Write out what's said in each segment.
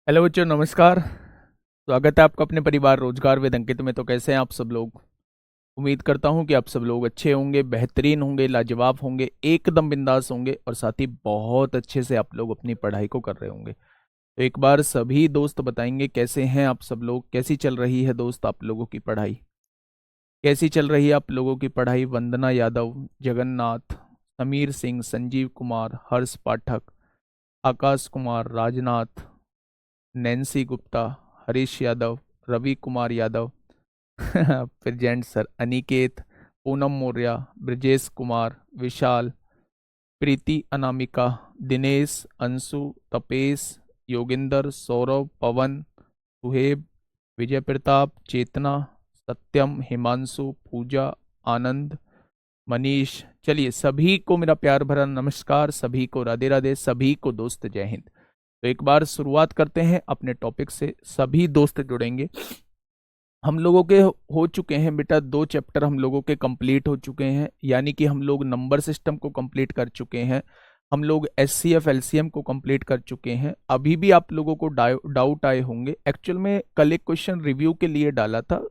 Hello बच्चों, नमस्कार। स्वागत है आपका अपने परिवार रोजगार विद अंकित में। तो कैसे हैं आप सब लोग? उम्मीद करता हूं कि आप सब लोग अच्छे होंगे, बेहतरीन होंगे, लाजवाब होंगे, एकदम बिंदास होंगे और साथ ही बहुत अच्छे से आप लोग अपनी पढ़ाई को कर रहे होंगे। तो एक बार सभी दोस्त बताएंगे कैसे हैं आप सब लोग, कैसी चल रही है दोस्त आप लोगों की पढ़ाई, कैसी चल रही है आप लोगों की पढ़ाई। वंदना यादव, जगन्नाथ, समीर सिंह, संजीव कुमार, हर्ष पाठक, आकाश कुमार, राजनाथ, नैन्सी गुप्ता, हरीश यादव, रवि कुमार यादव, फिर जेंट सर अनिकेत, पूनम मौर्य, ब्रजेश कुमार, विशाल, प्रीति अनामिका, दिनेश, अंशु, तपेश, योगिंदर, सौरभ, पवन, सुहेब, विजय प्रताप, चेतना, सत्यम, हिमांशु, पूजा, आनंद, मनीष। चलिए, सभी को मेरा प्यार भरा नमस्कार, सभी को राधे राधे, सभी को दोस्त जय हिंद। तो एक बार शुरुआत करते हैं अपने टॉपिक से। सभी दोस्त जुड़ेंगे। हम लोगों के हो चुके हैं बेटा 2 चैप्टर हम लोगों के कंप्लीट हो चुके हैं, यानी कि हम लोग नंबर सिस्टम को कंप्लीट कर चुके हैं, हम लोग एचसीएफ एलसीएम को कंप्लीट कर चुके हैं। अभी भी आप लोगों को डाउट आए होंगे। एक्चुअल में कल एक क्वेश्चन रिव्यू के लिए डाला था,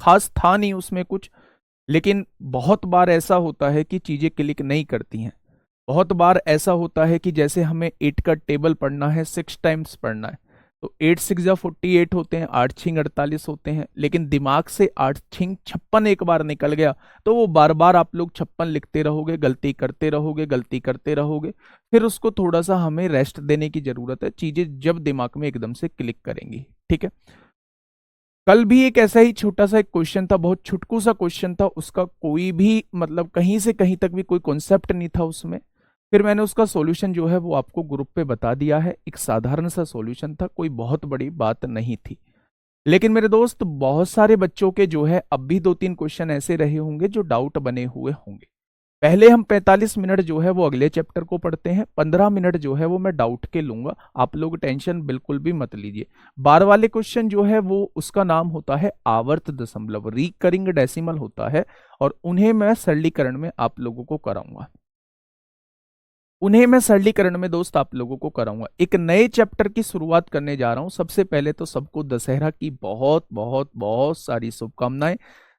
खास था नहीं उसमें कुछ, लेकिन बहुत बार ऐसा होता है कि चीजें क्लिक नहीं करती हैं। बहुत बार ऐसा होता है कि जैसे हमें 8 का टेबल पढ़ना है, 6 टाइम्स पढ़ना है, तो 8 6 जा 48 होते हैं, 8 छिंग 48 होते हैं, लेकिन दिमाग से 8 छिंग 56 एक बार निकल गया तो वो बार बार आप लोग 56 लिखते रहोगे, गलती करते रहोगे, गलती करते रहोगे। फिर उसको थोड़ा सा हमें रेस्ट देने की जरूरत है, चीजें जब दिमाग में एकदम से क्लिक करेंगी। ठीक है। कल भी एक ऐसा ही छोटा सा एक क्वेश्चन था, बहुत छुटकू सा क्वेश्चन था, उसका कोई भी मतलब कहीं से कहीं तक भी कोई कॉन्सेप्ट नहीं था उसमें। फिर मैंने उसका सॉल्यूशन जो है वो आपको ग्रुप पे बता दिया है। एक साधारण सा सॉल्यूशन था, कोई बहुत बड़ी बात नहीं थी। लेकिन मेरे दोस्त, बहुत सारे बच्चों के जो है अब भी 2-3 क्वेश्चन ऐसे रहे होंगे जो डाउट बने हुए होंगे। पहले हम 45 मिनट जो है वो अगले चैप्टर को पढ़ते हैं, 15 मिनट जो है वो मैं डाउट के लूंगा। आप लोग टेंशन बिल्कुल भी मत लीजिए। बार वाले क्वेश्चन जो है वो उसका नाम होता है आवर्त दशमलव, रिकरिंग डेसिमल होता है, और उन्हें मैं सरलीकरण में आप लोगों को कराऊंगा। उन्हें मैं सरलीकरण में दोस्त आप लोगों को कराऊंगा। एक नए चैप्टर की शुरुआत करने जा रहा हूं। सबसे पहले तो सबको दशहरा की बहुत बहुत बहुत सारी शुभकामनाएं।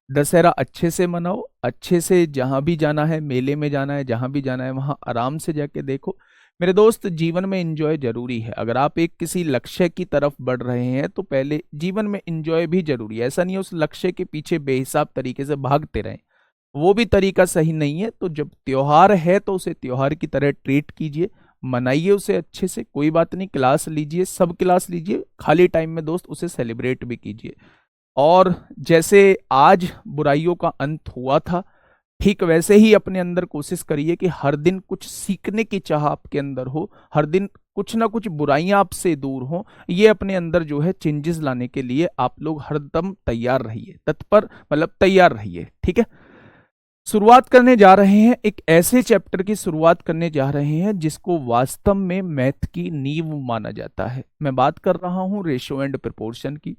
दशहरा अच्छे से मनाओ, अच्छे से जहां भी जाना है, मेले में जाना है, जहां भी जाना है वहां आराम से जाके देखो। मेरे दोस्त, जीवन में एंजॉय जरूरी है। अगर आप एक किसी लक्ष्य की तरफ बढ़ रहे हैं तो पहले जीवन में एंजॉय भी जरूरी है। ऐसा नहीं है उस लक्ष्य के पीछे बेहिसाब तरीके से भागते रहें, वो भी तरीका सही नहीं है। तो जब त्योहार है तो उसे त्योहार की तरह ट्रीट कीजिए, मनाइए उसे अच्छे से। कोई बात नहीं, क्लास लीजिए, सब क्लास लीजिए, खाली टाइम में दोस्त उसे सेलिब्रेट भी कीजिए। और जैसे आज बुराइयों का अंत हुआ था, ठीक वैसे ही अपने अंदर कोशिश करिए कि हर दिन कुछ सीखने की चाह आपके अंदर हो, हर दिन कुछ ना कुछ बुराइयां आपसे दूर हो। ये अपने अंदर जो है चेंजेस लाने के लिए आप लोग हरदम तैयार रहिए, तत्पर मतलब तैयार रहिए। ठीक है। शुरुआत करने जा रहे हैं, एक ऐसे चैप्टर की शुरुआत करने जा रहे हैं जिसको वास्तव में मैथ की नींव माना जाता है। मैं बात कर रहा हूं रेशो एंड प्रोपोर्शन की।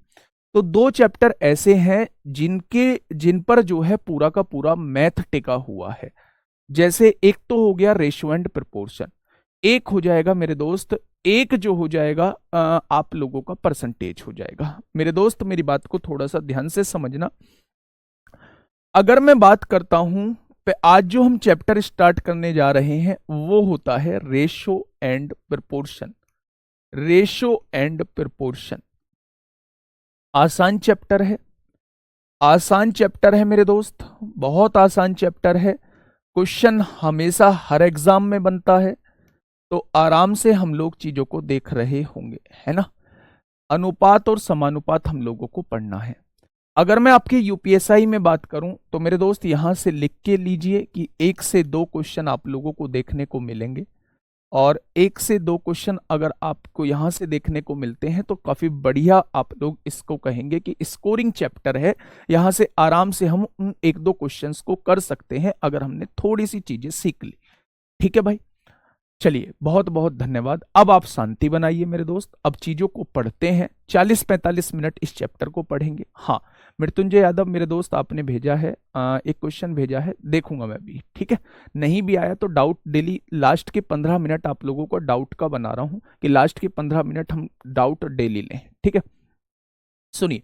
तो 2 चैप्टर ऐसे हैं जिन पर जो है पूरा का पूरा मैथ टिका हुआ है। जैसे एक तो हो गया रेशो एंड प्रोपोर्शन, एक हो जाएगा मेरे दोस्त, एक जो हो जाएगा आप लोगों का परसेंटेज हो जाएगा। मेरे दोस्त, मेरी बात को थोड़ा सा ध्यान से समझना। अगर मैं बात करता हूं, आज जो हम चैप्टर स्टार्ट करने जा रहे हैं वो होता है ratio and proportion. Ratio and proportion आसान चैप्टर है, आसान चैप्टर है मेरे दोस्त, बहुत आसान चैप्टर है। क्वेश्चन हमेशा हर एग्जाम में बनता है, तो आराम से हम लोग चीजों को देख रहे होंगे, है ना। अनुपात और समानुपात हम लोगों को पढ़ना है। अगर मैं आपके यूपीएसआई में बात करूं तो मेरे दोस्त यहां से लिख के लीजिए कि 1 से 2 क्वेश्चन आप लोगों को देखने को मिलेंगे, और 1 से 2 क्वेश्चन अगर आपको यहां से देखने को मिलते हैं तो काफी बढ़िया आप लोग इसको कहेंगे कि स्कोरिंग चैप्टर है। यहां से आराम से हम उन 1-2 क्वेश्चंस को कर सकते हैं अगर हमने थोड़ी सी चीजें सीख ली। ठीक है भाई। चलिए बहुत बहुत धन्यवाद। अब आप शांति बनाइए मेरे दोस्त, अब चीजों को पढ़ते हैं। 40-45 मिनट इस चैप्टर को पढ़ेंगे। हाँ, मृत्युंजय यादव मेरे दोस्त आपने भेजा है, एक क्वेश्चन भेजा है, देखूंगा मैं भी, ठीक है। नहीं भी आया तो डाउट डेली लास्ट के 15 मिनट आप लोगों को डाउट का बना रहा हूं कि लास्ट के 15 मिनट हम डाउट डेली लें, ठीक है। सुनिए,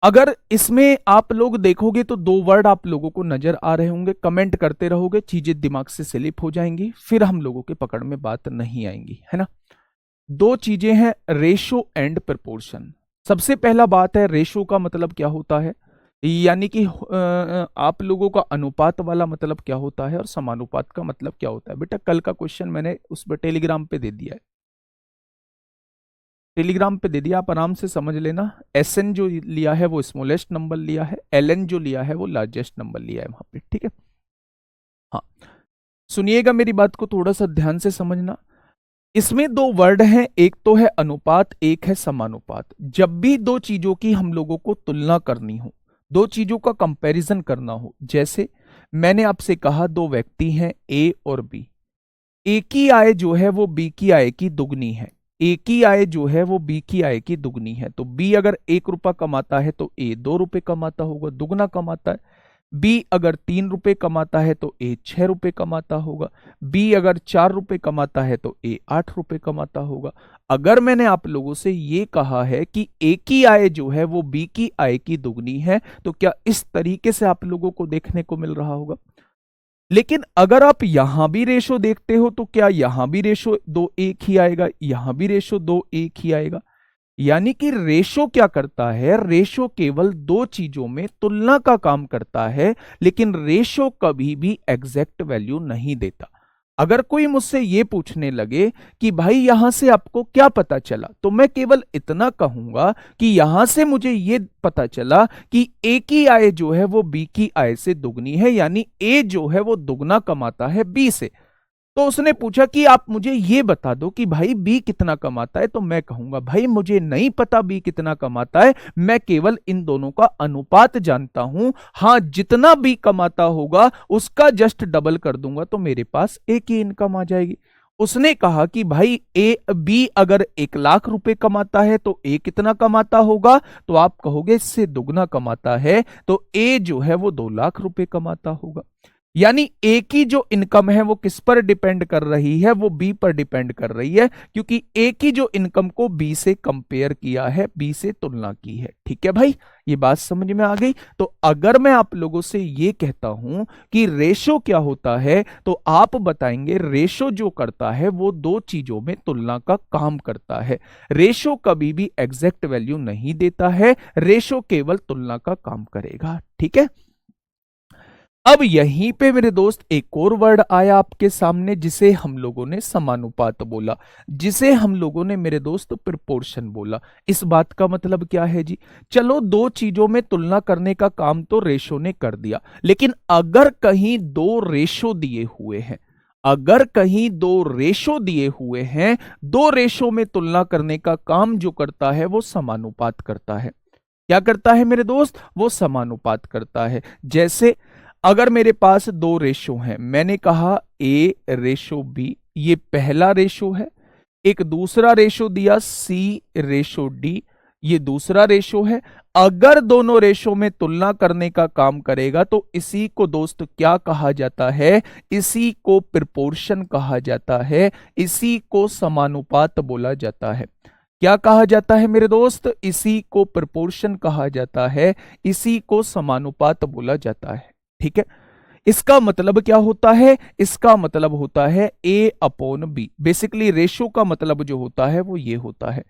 अगर इसमें आप लोग देखोगे तो दो वर्ड आप लोगों को नजर आ रहे होंगे, कमेंट करते रहोगे, चीजें दिमाग से स्लिप हो जाएंगी, फिर हम लोगों के पकड़ में बात नहीं आएंगी, है ना। दो चीजें हैं, रेशो एंड प्रपोर्शन। सबसे पहला बात है, रेशो का मतलब क्या होता है, यानी कि आप लोगों का अनुपात वाला मतलब क्या होता है और समानुपात का मतलब क्या होता है। बेटा कल का क्वेश्चन मैंने उस पर टेलीग्राम पे दे दिया है, टेलीग्राम पे दे दिया, आप आराम से समझ लेना। एसएन जो लिया है वो स्मॉलेस्ट नंबर लिया है, एलएन जो लिया है वो लार्जेस्ट नंबर लिया है वहां पे, ठीक है। हाँ, सुनिएगा मेरी बात को थोड़ा सा ध्यान से समझना। इसमें दो वर्ड हैं, एक तो है अनुपात, एक है समानुपात। जब भी दो चीजों की हम लोगों को तुलना करनी हो, दो चीजों का कंपैरिजन करना हो, जैसे मैंने आपसे कहा दो व्यक्ति हैं ए और बी, ए की आय जो है वो बी की आय की दुगनी है, ए की आय जो है वो बी की आय की दुगनी है। तो बी अगर 1 रुपया कमाता है तो ए 2 रुपए कमाता होगा, दुगना कमाता है। बी अगर 3 रुपए कमाता है तो ए 6 रुपए कमाता होगा। बी अगर 4 रुपए कमाता है तो ए 8 रुपए कमाता होगा। अगर मैंने आप लोगों से ये कहा है कि ए की आय जो है वो बी की आय की दुगनी है, तो क्या इस तरीके से आप लोगों को देखने को मिल रहा होगा। लेकिन अगर आप यहां भी रेशो देखते हो तो क्या यहां भी रेशो दो एक ही आएगा, यहां भी रेशो दो एक ही आएगा। यानी कि रेशो क्या करता है, रेशो केवल दो चीजों में तुलना का काम करता है, लेकिन रेशो कभी भी एग्जैक्ट वैल्यू नहीं देता। अगर कोई मुझसे ये पूछने लगे कि भाई यहां से आपको क्या पता चला, तो मैं केवल इतना कहूंगा कि यहां से मुझे ये पता चला कि ए की आय जो है वो बी की आय से दुगनी है, यानी ए जो है वो दुगना कमाता है बी से। तो उसने पूछा कि आप मुझे ये बता दो कि भाई बी कितना कमाता है, तो मैं कहूंगा भाई मुझे नहीं पता बी कितना कमाता है, मैं केवल इन दोनों का अनुपात जानता हूं। हां, जितना बी कमाता होगा उसका जस्ट डबल कर दूंगा तो मेरे पास ए की इनकम आ जाएगी। उसने कहा कि भाई ए बी अगर 1 लाख रुपए कमाता है तो ए कितना कमाता होगा, तो आप कहोगे इससे दुगना कमाता है, तो ए जो है वो 2 लाख रुपए कमाता होगा। यानी ए की जो इनकम है वो किस पर डिपेंड कर रही है, वो बी पर डिपेंड कर रही है, क्योंकि ए की जो इनकम को बी से कंपेयर किया है, बी से तुलना की है। ठीक है भाई, ये बात समझ में आ गई। तो अगर मैं आप लोगों से ये कहता हूं कि रेशो क्या होता है, तो आप बताएंगे रेशो जो करता है वो दो चीजों में तुलना का काम करता है। रेशो कभी भी एग्जैक्ट वैल्यू नहीं देता है, रेशो केवल तुलना का काम करेगा। ठीक है, अब यहीं पे मेरे दोस्त एक और वर्ड आया आपके सामने, जिसे हम लोगों ने समानुपात बोला, जिसे हम लोगों ने मेरे दोस्त प्रोपोर्शन बोला। इस बात का मतलब क्या है जी, चलो दो चीजों में तुलना करने का काम तो रेशो ने कर दिया, लेकिन अगर कहीं दो रेशो दिए हुए हैं, अगर कहीं दो रेशो दिए हुए हैं, दो रेशो में तुलना करने का काम जो करता है वो समानुपात करता है। क्या करता है मेरे दोस्त, वो समानुपात करता है। जैसे अगर मेरे पास दो रेशो हैं, मैंने कहा ए रेशो बी, ये पहला रेशो है। एक दूसरा रेशो दिया सी रेशो डी, ये दूसरा रेशो है। अगर दोनों रेशो में तुलना करने का काम करेगा तो इसी को दोस्त क्या कहा जाता है, इसी को प्रोपोर्शन कहा जाता है, इसी को समानुपात बोला जाता है। क्या कहा जाता है मेरे दोस्त, इसी को प्रोपोर्शन कहा जाता है, इसी को समानुपात बोला जाता है। ठीक है, इसका मतलब क्या होता है, इसका मतलब होता है ए अपॉन बी। बेसिकली रेशो का मतलब जो होता है वो ये होता है।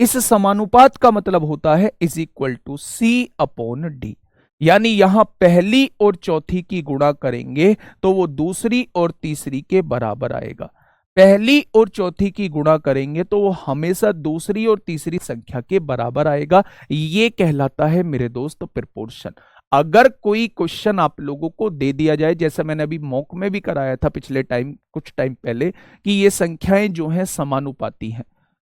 इस समानुपात का मतलब होता है is equal to C upon D. यानी यहां पहली और चौथी की गुणा करेंगे तो वो दूसरी और तीसरी के बराबर आएगा। पहली और चौथी की गुणा करेंगे तो वो हमेशा दूसरी और तीसरी संख्या के बराबर आएगा। ये कहलाता है मेरे दोस्त प्रोपोर्शन। अगर कोई क्वेश्चन आप लोगों को दे दिया जाए, जैसा मैंने अभी मॉक में भी कराया था पिछले टाइम, कुछ टाइम पहले, कि ये संख्याएं जो हैं समानुपाती हैं,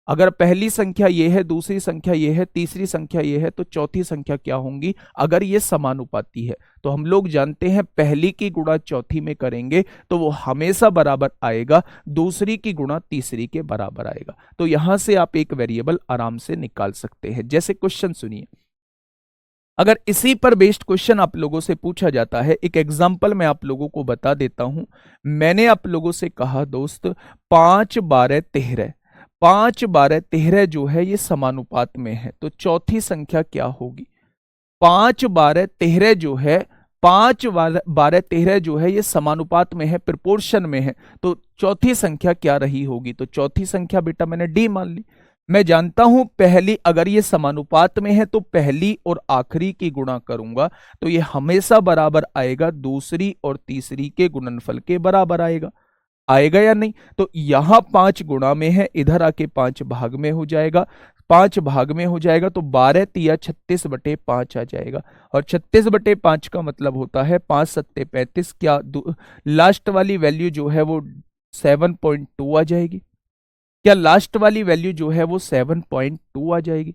अगर पहली संख्या ये है, दूसरी संख्या ये है, तीसरी संख्या ये है, तो चौथी संख्या क्या होंगी अगर ये समानुपाती है? तो हम लोग जानते हैं पहली की गुणा चौथी में करेंगे तो वो हमेशा बराबर आएगा, दूसरी की गुणा तीसरी के बराबर आएगा। तो यहां से आप एक वेरिएबल आराम से निकाल सकते हैं। जैसे क्वेश्चन सुनिए, अगर इसी पर बेस्ड क्वेश्चन आप लोगों से पूछा जाता है, एक एग्जांपल मैं आप लोगों को बता देता हूं। मैंने आप लोगों से कहा दोस्त 5 12 13, 5 12 13 जो है ये समानुपात में है, तो चौथी संख्या क्या होगी? 5 12 13 जो है, 5 12 13 जो है ये समानुपात में है, प्रोपोर्शन में है, तो चौथी संख्या क्या रही होगी? तो चौथी संख्या बेटा मैंने डी मान ली। मैं जानता हूं पहली, अगर ये समानुपात में है तो पहली और आखिरी की गुणा करूंगा तो ये हमेशा बराबर आएगा, दूसरी और तीसरी के गुणनफल के बराबर आएगा। आएगा या नहीं? तो यहां 5 गुणा में है, इधर आके 5 भाग में हो जाएगा, 5 भाग में हो जाएगा तो 12 तिया 36/5 आ जाएगा। और 36/5 का मतलब होता है 5 सत्ते 35, क्या लास्ट वाली वैल्यू जो है वो 7.2 आ जाएगी? क्या लास्ट वाली वैल्यू जो है वो 7.2 आ जाएगी?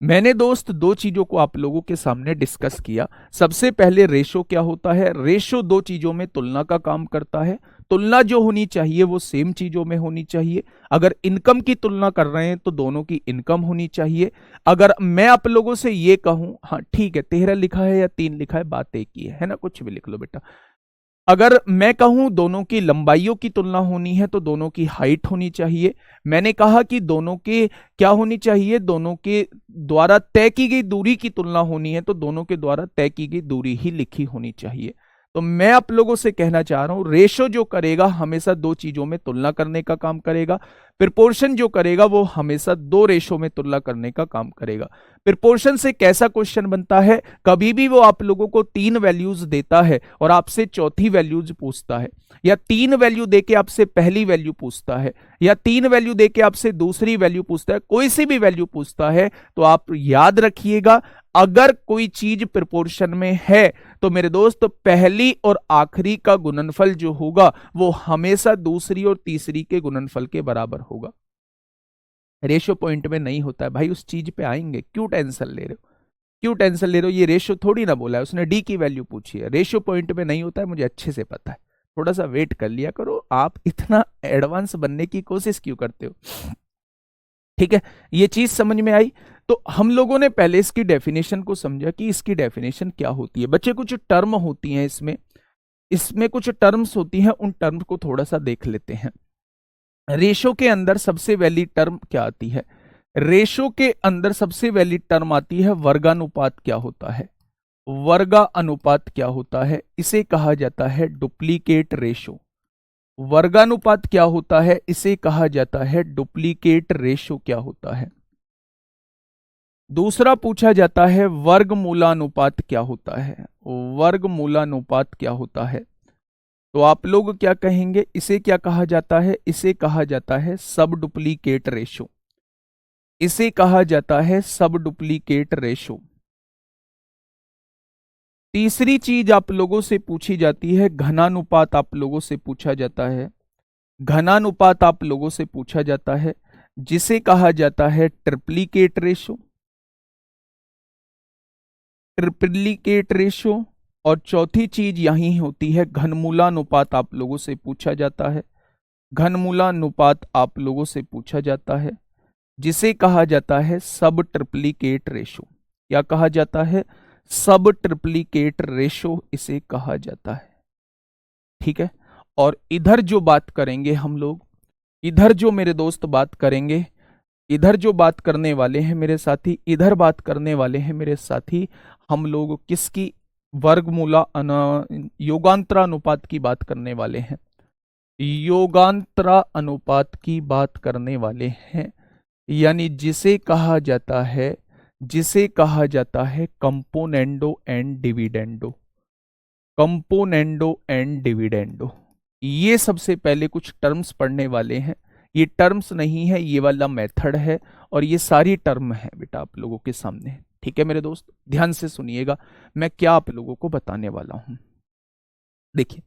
मैंने दोस्त दो चीजों को आप लोगों के सामने डिस्कस किया। सबसे पहले रेशो क्या होता है? रेशो दो चीजों में तुलना का काम करता है। तुलना जो होनी चाहिए वो सेम चीजों में होनी चाहिए। अगर इनकम की तुलना कर रहे हैं तो दोनों की इनकम होनी चाहिए। अगर मैं आप लोगों से ये कहूं, हाँ ठीक है 13 लिखा है या 3 लिखा है, बात एक ही है ना, कुछ भी लिख लो बेटा। अगर मैं कहूं दोनों की लंबाइयों की तुलना होनी है तो दोनों की हाइट होनी चाहिए। मैंने कहा कि दोनों के क्या होनी चाहिए? दोनों के द्वारा तय की गई दूरी की तुलना होनी है तो दोनों के द्वारा तय की गई दूरी ही लिखी होनी चाहिए। तो मैं आप लोगों से कहना चाह रहा हूं रेशो जो करेगा हमेशा दो चीजों में तुलना करने का काम करेगा। प्रोपोर्शन जो करेगा वो हमेशा दो रेशो में तुलना करने का काम करेगा। प्रोपोर्शन से कैसा क्वेश्चन बनता है? कभी भी वो आप लोगों को 3 वैल्यूज देता है और आपसे चौथी वैल्यूज पूछता है, या 3 वैल्यू देके आपसे पहली वैल्यू पूछता है, या 3 वैल्यू देके आपसे दूसरी वैल्यू पूछता है, कोई सी भी वैल्यू पूछता है तो आप याद रखिएगा अगर कोई चीज प्रोपोर्शन में है तो मेरे दोस्त पहली और आखिरी का गुणनफल जो होगा वो हमेशा दूसरी और तीसरी के गुणनफल के बराबर होगा। रेशो पॉइंट में नहीं होता है भाई, उस चीज पे आएंगे, क्यों टेंशन ले रहे हो? क्यों टेंशन ले रहे हो? ये रेशो थोड़ी ना बोला है उसने, डी की वैल्यू पूछी है। रेशो पॉइंट में नहीं होता है, मुझे अच्छे से पता है। थोड़ा सा वेट कर लिया करो, आप इतना एडवांस बनने की कोशिश क्यों करते हो? ठीक है, ये चीज समझ में आई। तो हम लोगों ने पहले इसकी डेफिनेशन को समझा कि इसकी डेफिनेशन क्या होती है। बच्चे कुछ टर्म होती हैं इसमें, इसमें कुछ टर्म्स होती हैं, उन टर्म को थोड़ा सा देख लेते हैं। रेशो के अंदर सबसे वैलिड टर्म क्या आती है? रेशो के अंदर सबसे वैलिड टर्म आती है वर्गानुपात। क्या होता है? वर्गा अनुपात क्या होता है? इसे कहा जाता है डुप्लीकेट रेशो। वर्गानुपात क्या होता है? इसे कहा जाता है डुप्लीकेट रेशो। क्या होता है? दूसरा पूछा जाता है वर्गमूलानुपात क्या होता है? वर्गमूलानुपात क्या होता है? तो आप लोग क्या कहेंगे? इसे क्या कहा जाता है? इसे कहा जाता है सब डुप्लीकेट रेशो। इसे कहा जाता है सब डुप्लीकेट रेशो। तीसरी चीज आप लोगों से पूछी जाती है घनानुपात। आप लोगों से पूछा जाता है घनानुपात, आप लोगों से पूछा जाता है, जिसे कहा जाता है ट्रिप्लीकेट रेशो। Triplicate ratio. और चौथी चीज यही होती है घनमूलानुपात। आप लोगों से पूछा जाता है घनमूलानुपात, आप लोगों से पूछा जाता है, जिसे कहा जाता है सब ट्रिप्लीकेट रेशो। क्या कहा जाता है? सब ट्रिप्लीकेट रेशो इसे कहा जाता है। ठीक है, और इधर जो बात करेंगे हम लोग, इधर जो मेरे दोस्त बात करेंगे, इधर जो बात करने वाले हैं मेरे साथी, इधर बात करने वाले हैं मेरे साथी, हम लोग किसकी? वर्गमूला योगांतरा अनुपात की बात करने वाले हैं। योगांतरा अनुपात की बात करने वाले हैं, यानी जिसे कहा जाता है componendo and dividendo. Componendo and dividendo, ये सबसे पहले कुछ टर्म्स पढ़ने वाले हैं। ये टर्म्स नहीं है, ये वाला मेथड है, और ये सारी टर्म है बेटा आप लोगों के सामने। ठीक है मेरे दोस्त, ध्यान से सुनिएगा मैं क्या आप लोगों को बताने वाला हूं। देखिए,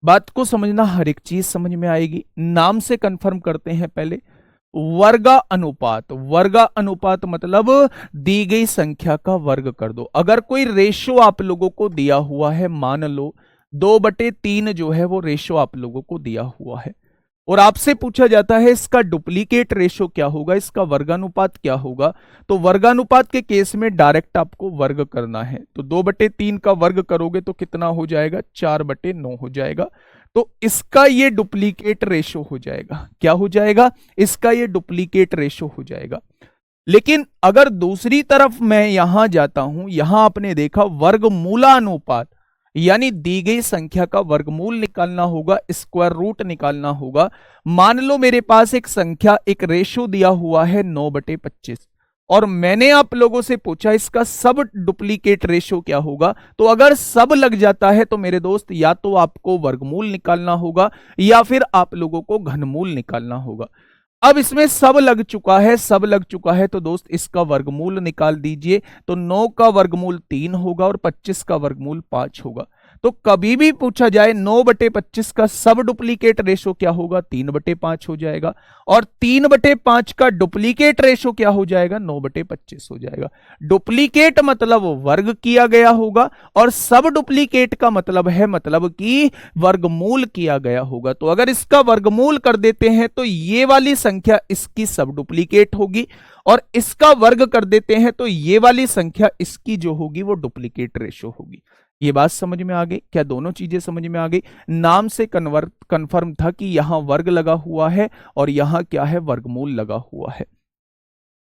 बात को समझना, हर एक चीज समझ में आएगी। नाम से कंफर्म करते हैं पहले। वर्गा अनुपात। वर्गा अनुपात मतलब दी गई संख्या का वर्ग कर दो। अगर कोई रेशो आप लोगों को दिया हुआ है, मान लो 2/3 जो है वो रेशो आप लोगों को दिया हुआ है, और आपसे पूछा जाता है इसका डुप्लीकेट रेशो क्या होगा, इसका वर्गानुपात क्या होगा, तो वर्गानुपात के केस में डायरेक्ट आपको वर्ग करना है। तो 2/3 का वर्ग करोगे तो कितना हो जाएगा, 4/9 हो जाएगा। तो इसका ये डुप्लीकेट रेशो हो जाएगा। क्या हो जाएगा, इसका ये डुप्लीकेट रेशो हो जाएगा। लेकिन अगर दूसरी तरफ मैं यहां जाता हूं, यहां आपने देखा वर्गमूलानुपात, यानी दी गई संख्या का वर्गमूल निकालना होगा, स्क्वायर रूट निकालना होगा। मान लो मेरे पास एक संख्या, एक रेशो दिया हुआ है 9/25, और मैंने आप लोगों से पूछा इसका सब डुप्लीकेट रेशो क्या होगा। तो अगर सब लग जाता है तो मेरे दोस्त या तो आपको वर्गमूल निकालना होगा या फिर आप लोगों को घनमूल निकालना होगा। अब इसमें सब लग चुका है, सब लग चुका है, तो दोस्त इसका वर्गमूल निकाल दीजिए। तो 9 का वर्गमूल 3 होगा और 25 का वर्गमूल 5 होगा। तो कभी भी पूछा जाए 9/25 का सब डुप्लीकेट रेशो क्या होगा, 3/5 हो जाएगा। और 3/5 का डुप्लीकेट रेशो क्या हो जाएगा, 9/25 हो जाएगा। डुप्लीकेट मतलब वर्ग किया गया होगा, और सब डुप्लीकेट का मतलब है मतलब कि वर्गमूल किया गया होगा। तो अगर इसका वर्गमूल कर देते हैं तो ये वाली संख्या इसकी सब डुप्लीकेट होगी, और इसका वर्ग कर देते हैं तो ये वाली संख्या इसकी जो होगी वो डुप्लीकेट रेशो होगी। ये बात समझ में आ गई क्या, दोनों चीजें समझ में आ गई। नाम से कन्फर्म था कि यहां वर्ग लगा हुआ है और यहां क्या है, वर्गमूल लगा हुआ है।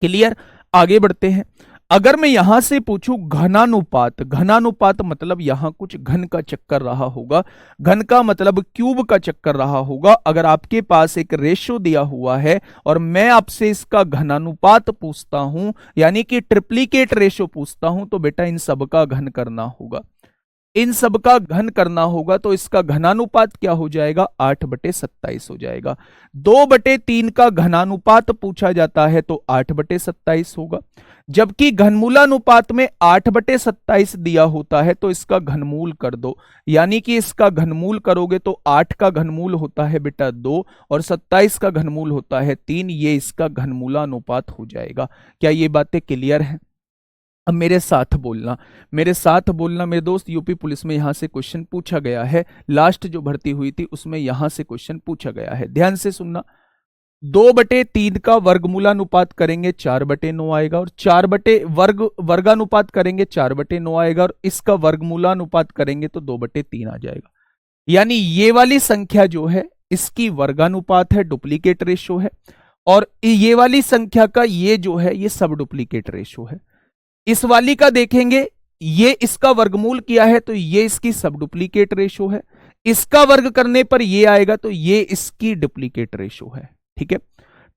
क्लियर, आगे बढ़ते हैं। अगर मैं यहां से पूछूं घनानुपात, घनानुपात मतलब यहां कुछ घन का चक्कर रहा होगा, घन का मतलब क्यूब का चक्कर रहा होगा। अगर आपके पास एक रेशो दिया हुआ है और मैं आपसे इसका घनानुपात पूछता हूं, यानी कि ट्रिप्लीकेट रेशो पूछता हूं, तो बेटा इन सब का घन करना होगा। इन सब का घन करना होगा तो इसका घनानुपात क्या हो जाएगा, 8/27 हो जाएगा। 2/3 का घनानुपात पूछा जाता है तो 8/27 होगा। जबकि घनमूलानुपात में 8/27 दिया होता है तो इसका घनमूल कर दो, यानी कि इसका घनमूल करोगे तो 8 का घनमूल होता है बेटा 2 और 27 का घनमूल होता है 3। ये इसका घनमूलानुपात हो जाएगा। क्या ये बातें क्लियर हैं? अब मेरे साथ बोलना, मेरे साथ बोलना मेरे दोस्त। यूपी पुलिस में यहां से क्वेश्चन पूछा गया है, लास्ट जो भर्ती हुई थी उसमें यहां से क्वेश्चन पूछा गया है, ध्यान से सुनना। 2/3 का वर्गमूलानुपात करेंगे 4/9 आएगा, और वर्गानुपात करेंगे 4/9 आएगा, और इसका वर्गमूलानुपात करेंगे तो 2/3 आ जाएगा। यानी ये वाली संख्या जो है इसकी वर्गानुपात है, डुप्लीकेट रेशो है, और ये वाली संख्या का ये जो है ये सब डुप्लीकेट रेशो है। इस वाली का देखेंगे, ये इसका वर्गमूल किया है तो ये इसकी सब डुप्लीकेट रेशो है। इसका वर्ग करने पर ये आएगा तो ये इसकी डुप्लीकेट रेशो है। ठीक है,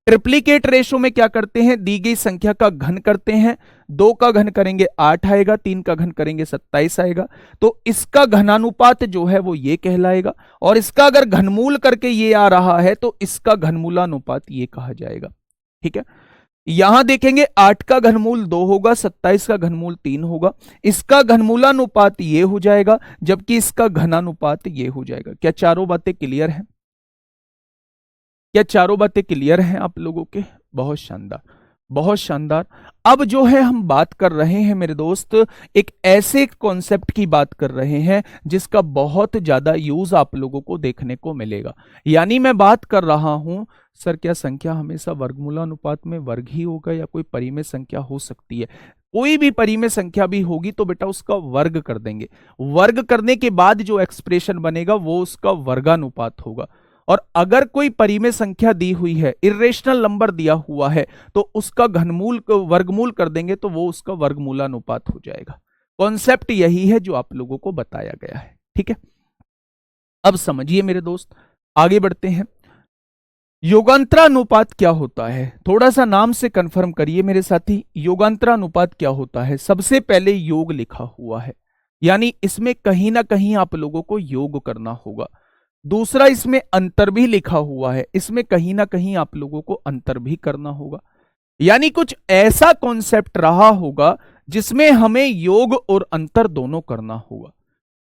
ट्रिप्लीकेट रेशो में क्या करते हैं, दी गई संख्या का घन करते हैं। 2 का घन करेंगे 8 आएगा, 3 का घन करेंगे 27 आएगा। तो इसका घनानुपात जो है वो ये कहलाएगा, और इसका अगर घनमूल करके ये आ रहा है तो इसका घनमूलानुपात ये कहा जाएगा। ठीक है, यहां देखेंगे 8 का घनमूल 2 होगा, 27 का घनमूल 3 होगा। इसका घनमूलानुपात ये हो जाएगा, जबकि इसका घनानुपात ये हो जाएगा। क्या चारों बातें क्लियर हैं? क्या चारों बातें क्लियर हैं आप लोगों के? बहुत शानदार, बहुत शानदार। अब जो है हम बात कर रहे हैं मेरे दोस्त, एक ऐसे कॉन्सेप्ट की बात कर रहे हैं जिसका बहुत ज्यादा यूज आप लोगों को देखने को मिलेगा। यानी मैं बात कर रहा हूं, सर क्या संख्या हमेशा वर्गमूलानुपात में वर्ग ही होगा या कोई परिमेय संख्या हो सकती है? कोई भी परिमेय संख्या भी होगी तो बेटा उसका वर्ग कर देंगे। वर्ग करने के बाद जो एक्सप्रेशन बनेगा वो उसका वर्गानुपात होगा। और अगर कोई परिमेय संख्या दी हुई है, इर्रेशनल नंबर दिया हुआ है, तो उसका घनमूल वर्गमूल कर देंगे तो वो उसका वर्गमूलानुपात हो जाएगा। कॉन्सेप्ट यही है जो आप लोगों को बताया गया है। ठीक है, अब समझिए मेरे दोस्त, आगे बढ़ते हैं। योगांतरानुपात क्या होता है, थोड़ा सा नाम से कंफर्म करिए मेरे साथी। योगांतरानुपात क्या होता है? सबसे पहले योग लिखा हुआ है, यानी इसमें कहीं ना कहीं आप लोगों को योग करना होगा। दूसरा, इसमें अंतर भी लिखा हुआ है, इसमें कहीं ना कहीं आप लोगों को अंतर भी करना होगा। यानी कुछ ऐसा कॉन्सेप्ट रहा होगा जिसमें हमें योग और अंतर दोनों करना होगा।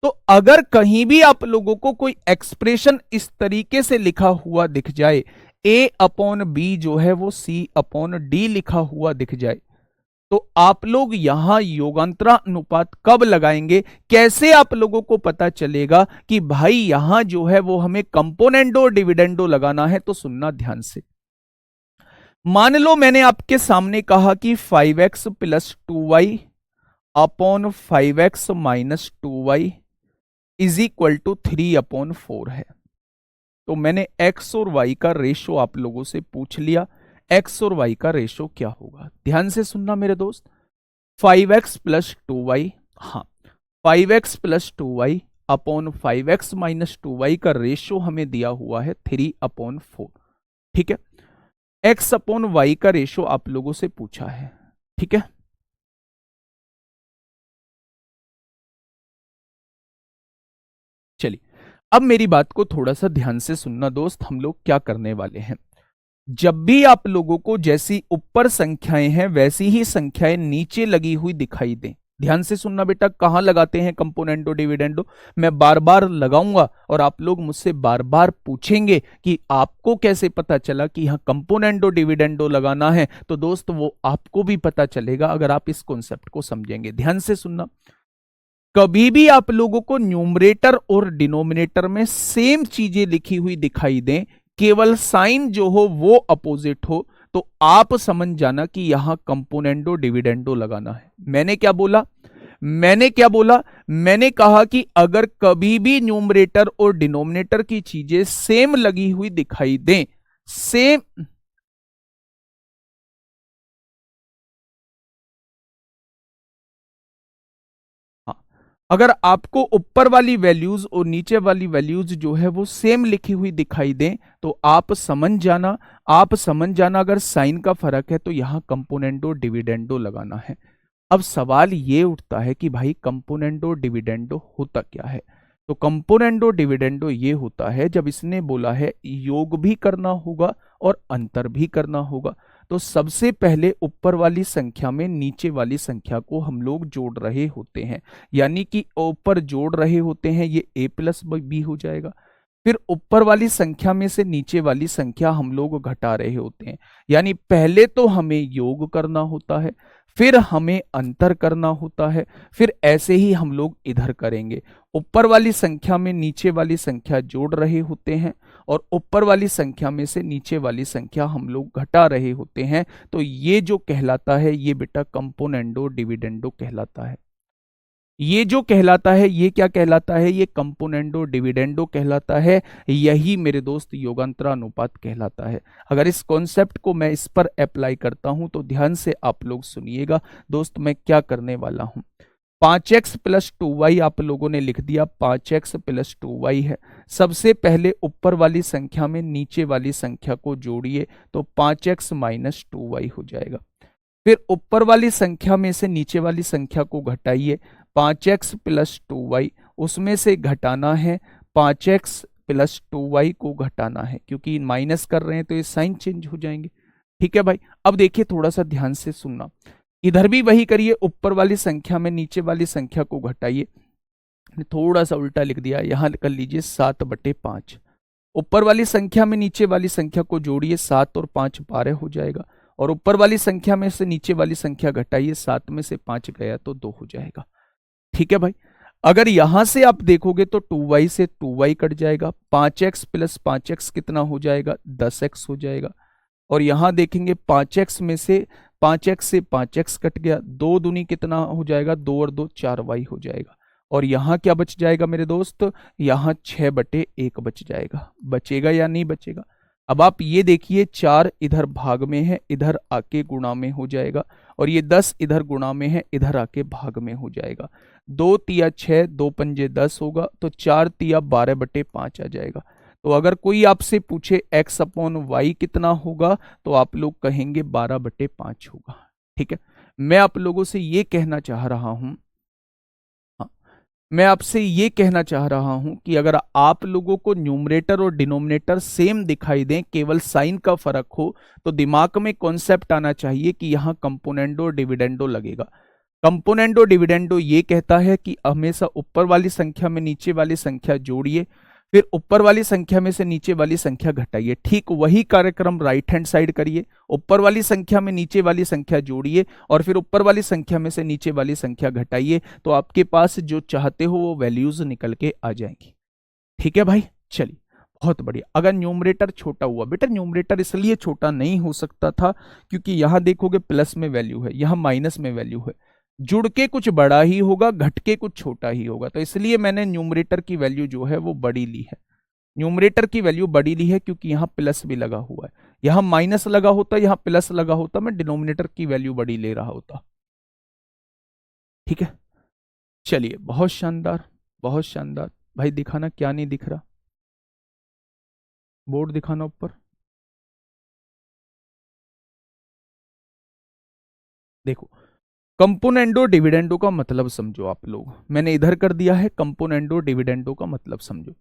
तो अगर कहीं भी आप लोगों को कोई एक्सप्रेशन इस तरीके से लिखा हुआ दिख जाए, a अपॉन बी जो है वो c अपॉन डी लिखा हुआ दिख जाए, तो आप लोग यहां योगांतरा अनुपात कब लगाएंगे? कैसे आप लोगों को पता चलेगा कि भाई यहां जो है वो हमें कंपोनेंडो डिविडेंडो लगाना है? तो सुनना ध्यान से। मान लो मैंने आपके सामने कहा कि 5x plus 2y upon 5x minus 2y is equal to 3 upon 4 है। तो मैंने x और y का रेशो आप लोगों से पूछ लिया, x और y का रेशो क्या होगा? ध्यान से सुनना मेरे दोस्त। 5x प्लस 2y, हाँ 5x plus 2y upon 5x minus 2y का रेशो हमें दिया हुआ है 3 अपॉन 4। ठीक है, x अपॉन y का रेशो आप लोगों से पूछा है। ठीक है, चलिए अब मेरी बात को थोड़ा सा ध्यान से सुनना दोस्त। हम लोग क्या करने वाले हैं, जब भी आप लोगों को जैसी ऊपर संख्याएं हैं वैसी ही संख्याएं नीचे लगी हुई दिखाई दें, ध्यान से सुनना बेटा। कहां लगाते हैं कंपोनेंडो डिविडेंडो? मैं बार बार लगाऊंगा और आप लोग मुझसे बार बार पूछेंगे कि आपको कैसे पता चला कि यहां कंपोनेंडो डिविडेंडो लगाना है। तो दोस्त वो आपको भी पता चलेगा अगर आप इस कॉन्सेप्ट को समझेंगे। ध्यान से सुनना, कभी भी आप लोगों को न्यूमरेटर और डिनोमिनेटर में सेम चीजें लिखी हुई दिखाई दें, केवल साइन जो हो वो अपोजिट हो, तो आप समझ जाना कि यहां कंपोनेंडो डिविडेंडो लगाना है। मैंने क्या बोला? मैंने कहा कि अगर कभी भी न्यूमरेटर और डिनोमिनेटर की चीजें सेम लगी हुई दिखाई दें, सेम, अगर आपको ऊपर वाली वैल्यूज और नीचे वाली वैल्यूज जो है वो सेम लिखी हुई दिखाई दें, तो आप समझ जाना अगर साइन का फर्क है तो यहां कंपोनेंडो डिविडेंडो लगाना है। अब सवाल ये उठता है कि भाई कंपोनेंडो डिविडेंडो होता क्या है? तो कंपोनेंडो डिविडेंडो ये होता है जब इसने बोला है योग भी करना होगा और अंतर भी करना होगा, तो सबसे पहले ऊपर वाली संख्या में नीचे वाली संख्या को हम लोग जोड़ रहे होते हैं, यानी कि ऊपर जोड़ रहे होते हैं, ये a प्लस बी हो जाएगा। फिर ऊपर वाली संख्या में से नीचे वाली संख्या हम लोग घटा रहे होते हैं, यानी पहले तो हमें योग करना होता है, फिर हमें अंतर करना होता है, फिर ऐसे ही हम लोग इधर करेंगे। ऊपर वाली संख्या में नीचे वाली संख्या जोड़ रहे होते हैं और ऊपर वाली संख्या में से नीचे वाली संख्या हम लोग घटा रहे होते हैं। तो ये जो कहलाता है ये बेटा कंपोनेंडो डिविडेंडो कहलाता है। ये जो कहलाता है ये क्या कहलाता है? ये कंपोनेंडो डिविडेंडो कहलाता है। यही मेरे दोस्त योगांतरा अनुपात कहलाता है। अगर इस कॉन्सेप्ट को मैं इस पर अप्लाई करता हूं तो ध्यान से आप लोग सुनिएगा दोस्त, मैं क्या करने वाला हूं। 5x प्लस 2y आप लोगों ने लिख दिया, 5x प्लस 2y है। सबसे पहले ऊपर वाली संख्या में नीचे वाली संख्या को जोड़िए तो 5x माइनस 2y हो जाएगा। फिर ऊपर वाली संख्या में से नीचे वाली संख्या को घटाइए, 5x प्लस 2y, उसमें से घटाना है 5x प्लस 2y को घटाना है, क्योंकि माइनस कर रहे हैं तो ये साइन चेंज हो जाएंगे। ठीक है भाई, अब देखिए थोड़ा सा ध्यान से सुनना, इधर भी वही करिए, ऊपर वाली संख्या में नीचे वाली संख्या को घटाइए। थोड़ा सा उल्टा लिख दिया, यहां कर लीजिए 7/5। ऊपर वाली संख्या में नीचे वाली संख्या को जोड़िए, 7 और 5 12 हो जाएगा, और ऊपर वाली संख्या में से नीचे वाली संख्या घटाइए, 7 में से 5 गया तो 2 हो जाएगा। ठीक है भाई, अगर यहां से आप देखोगे तो 2y से 2y कट जाएगा, 5x प्लस 5x कितना हो जाएगा? 10x हो जाएगा। और यहां देखेंगे 5x में से 5x कट गया, 2 दूनी कितना हो जाएगा? 2 और 2 4y हो जाएगा। और यहां क्या बच जाएगा मेरे दोस्त? यहां 6/1 बच जाएगा। बचेगा या नहीं बचेगा? अब आप ये देखिए, 4 इधर भाग में है, इधर आके गुणा में हो जाएगा, और ये 10 इधर गुणा में है, इधर आके भाग में हो जाएगा। 2 तिया 6, 2 पंजे 10 होगा, तो 4 तिया 12/5 आ जाएगा। तो अगर कोई आपसे पूछे x अपॉन वाई कितना होगा, तो आप लोग कहेंगे 12/5 होगा। ठीक है, मैं आप लोगों से ये कहना चाह रहा हूं, मैं आपसे ये कहना चाह रहा हूं कि अगर आप लोगों को न्यूमरेटर और डिनोमिनेटर सेम दिखाई दें, केवल साइन का फर्क हो, तो दिमाग में कॉन्सेप्ट आना चाहिए कि यहां कंपोनेंडो डिविडेंडो लगेगा। कंपोनेंडो डिविडेंडो ये कहता है कि हमेशा ऊपर वाली संख्या में नीचे वाली संख्या जोड़िए, फिर ऊपर वाली संख्या में से नीचे वाली संख्या घटाइए। ठीक वही कार्यक्रम राइट हैंड साइड करिए, ऊपर वाली संख्या में नीचे वाली संख्या जोड़िए और फिर ऊपर वाली संख्या में से नीचे वाली संख्या घटाइए, तो आपके पास जो चाहते हो वो वैल्यूज निकल के आ जाएंगी। ठीक है भाई, चलिए बहुत बढ़िया। अगर न्यूमरेटर छोटा हुआ, बेटा न्यूमरेटर इसलिए छोटा नहीं हो सकता था क्योंकि यहां देखोगे प्लस में वैल्यू है, यहां माइनस में वैल्यू है, जुड़ के कुछ बड़ा ही होगा, घट के कुछ छोटा ही होगा, तो इसलिए मैंने न्यूमरेटर की वैल्यू जो है वो बड़ी ली है। न्यूमरेटर की वैल्यू बड़ी ली है क्योंकि यहां प्लस भी लगा हुआ है, यहां माइनस लगा होता, यहां प्लस लगा होता, मैं डिनोमिनेटर की वैल्यू बड़ी ले रहा होता। ठीक है, चलिए बहुत शानदार, बहुत शानदार। भाई दिखाना क्या नहीं दिख रहा, बोर्ड दिखाना ऊपर। देखो, कंपोनेंडो डिविडेंडो का मतलब समझो आप लोग, मैंने इधर कर दिया है, कंपोनेंडो डिविडेंडो का मतलब समझो।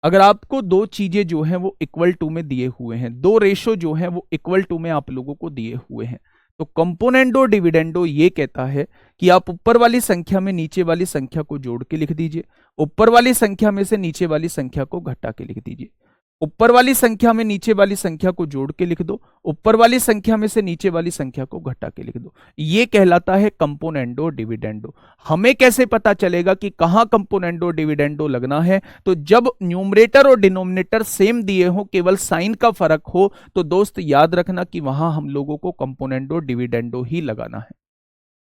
अगर आपको दो चीजें जो हैं वो इक्वल टू में दिए हुए हैं, दो रेशो जो हैं वो इक्वल टू में आप लोगों को दिए हुए हैं, तो कंपोनेंडो डिविडेंडो ये कहता है कि आप ऊपर वाली संख्या में नीचे वाली संख्या को जोड़ के लिख दीजिए, ऊपर वाली संख्या में से नीचे वाली संख्या को घटा के लिख दीजिए, ऊपर वाली संख्या में नीचे वाली संख्या को जोड़ के लिख दो, ऊपर वाली संख्या में से नीचे वाली संख्या को घटा के लिख दो। ये कहलाता है कंपोनेंडो डिविडेंडो। हमें कैसे पता चलेगा कि कहां कंपोनेंडो डिविडेंडो लगना है? तो जब न्यूमरेटर और डिनोमिनेटर सेम दिए हो, केवल साइन का फर्क हो, तो दोस्त याद रखना कि वहां हम लोगों को कंपोनेंडो डिविडेंडो ही लगाना है,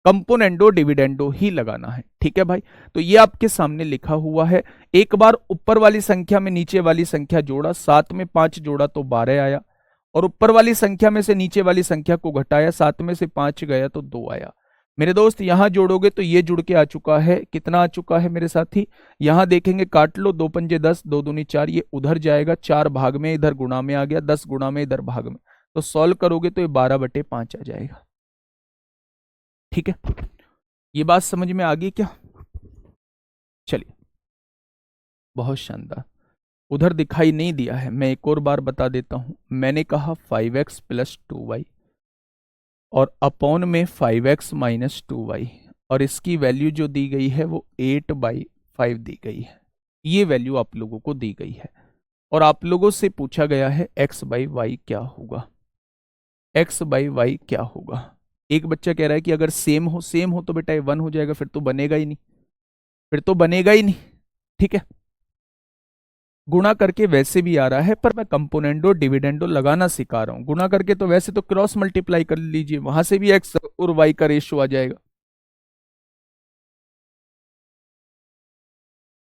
कंपोनेंडो डिविडेंडो ही लगाना है। ठीक है भाई, तो ये आपके सामने लिखा हुआ है। एक बार ऊपर वाली संख्या में नीचे वाली संख्या जोड़ा, 7 में 5 जोड़ा तो 12 आया, और ऊपर वाली संख्या में से नीचे वाली संख्या को घटाया, 7 में से 5 गया तो 2 आया। मेरे दोस्त यहां जोड़ोगे तो ये जुड़ के आ चुका है, कितना आ चुका है मेरे साथी? यहां देखेंगे, काट लो, 2 पंजे 10, 2 दूनी 4, ये उधर जाएगा, 4 भाग में इधर गुणा में आ गया, 10 गुणा में इधर भाग में, तो सॉल्व करोगे तो ये 12/5 आ जाएगा। ठीक है, ये बात समझ में आ गई क्या? चलिए बहुत शानदार। उधर दिखाई नहीं दिया है, मैं एक और बार बता देता हूं। मैंने कहा 5x + 2y और अपॉन में 5x - 2y, और इसकी वैल्यू जो दी गई है वो 8/5 दी गई है। ये वैल्यू आप लोगों को दी गई है और आप लोगों से पूछा गया है x/y क्या होगा, x/y क्या होगा। एक बच्चा कह रहा है कि अगर सेम हो तो बेटा ये 1 हो जाएगा, फिर तो बनेगा ही नहीं, फिर तो बनेगा ही नहीं। ठीक है, गुणा करके वैसे भी आ रहा है, पर मैं कंपोनेंडो डिविडेंडो लगाना सिखा रहा हूं। गुणा करके तो वैसे तो क्रॉस मल्टीप्लाई कर लीजिए, वहां से भी एक्स और वाई का रेशियो आ जाएगा।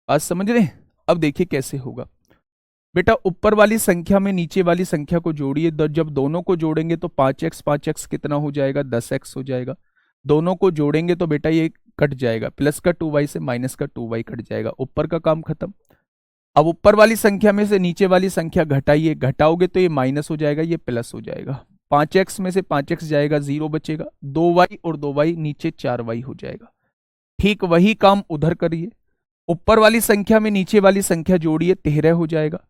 आज समझ रहे हैं? अब देखिए कैसे होगा। बेटा ऊपर वाली संख्या में नीचे वाली संख्या को जोड़िए, जब दोनों को जोड़ेंगे तो 5x कितना हो जाएगा? 10x हो जाएगा। दोनों को जोड़ेंगे तो बेटा ये कट जाएगा, प्लस का 2y से माइनस का 2y कट जाएगा, ऊपर का काम खत्म। अब ऊपर वाली संख्या में से नीचे वाली संख्या घटाइए, घटाओगे तो ये माइनस हो जाएगा, ये प्लस हो जाएगा। 5x में से 5x जाएगा, 0 बचेगा, 2y और 2y नीचे 4y हो जाएगा। ठीक वही काम उधर करिए, ऊपर वाली संख्या में नीचे वाली संख्या जोड़िए, 13 हो जाएगा।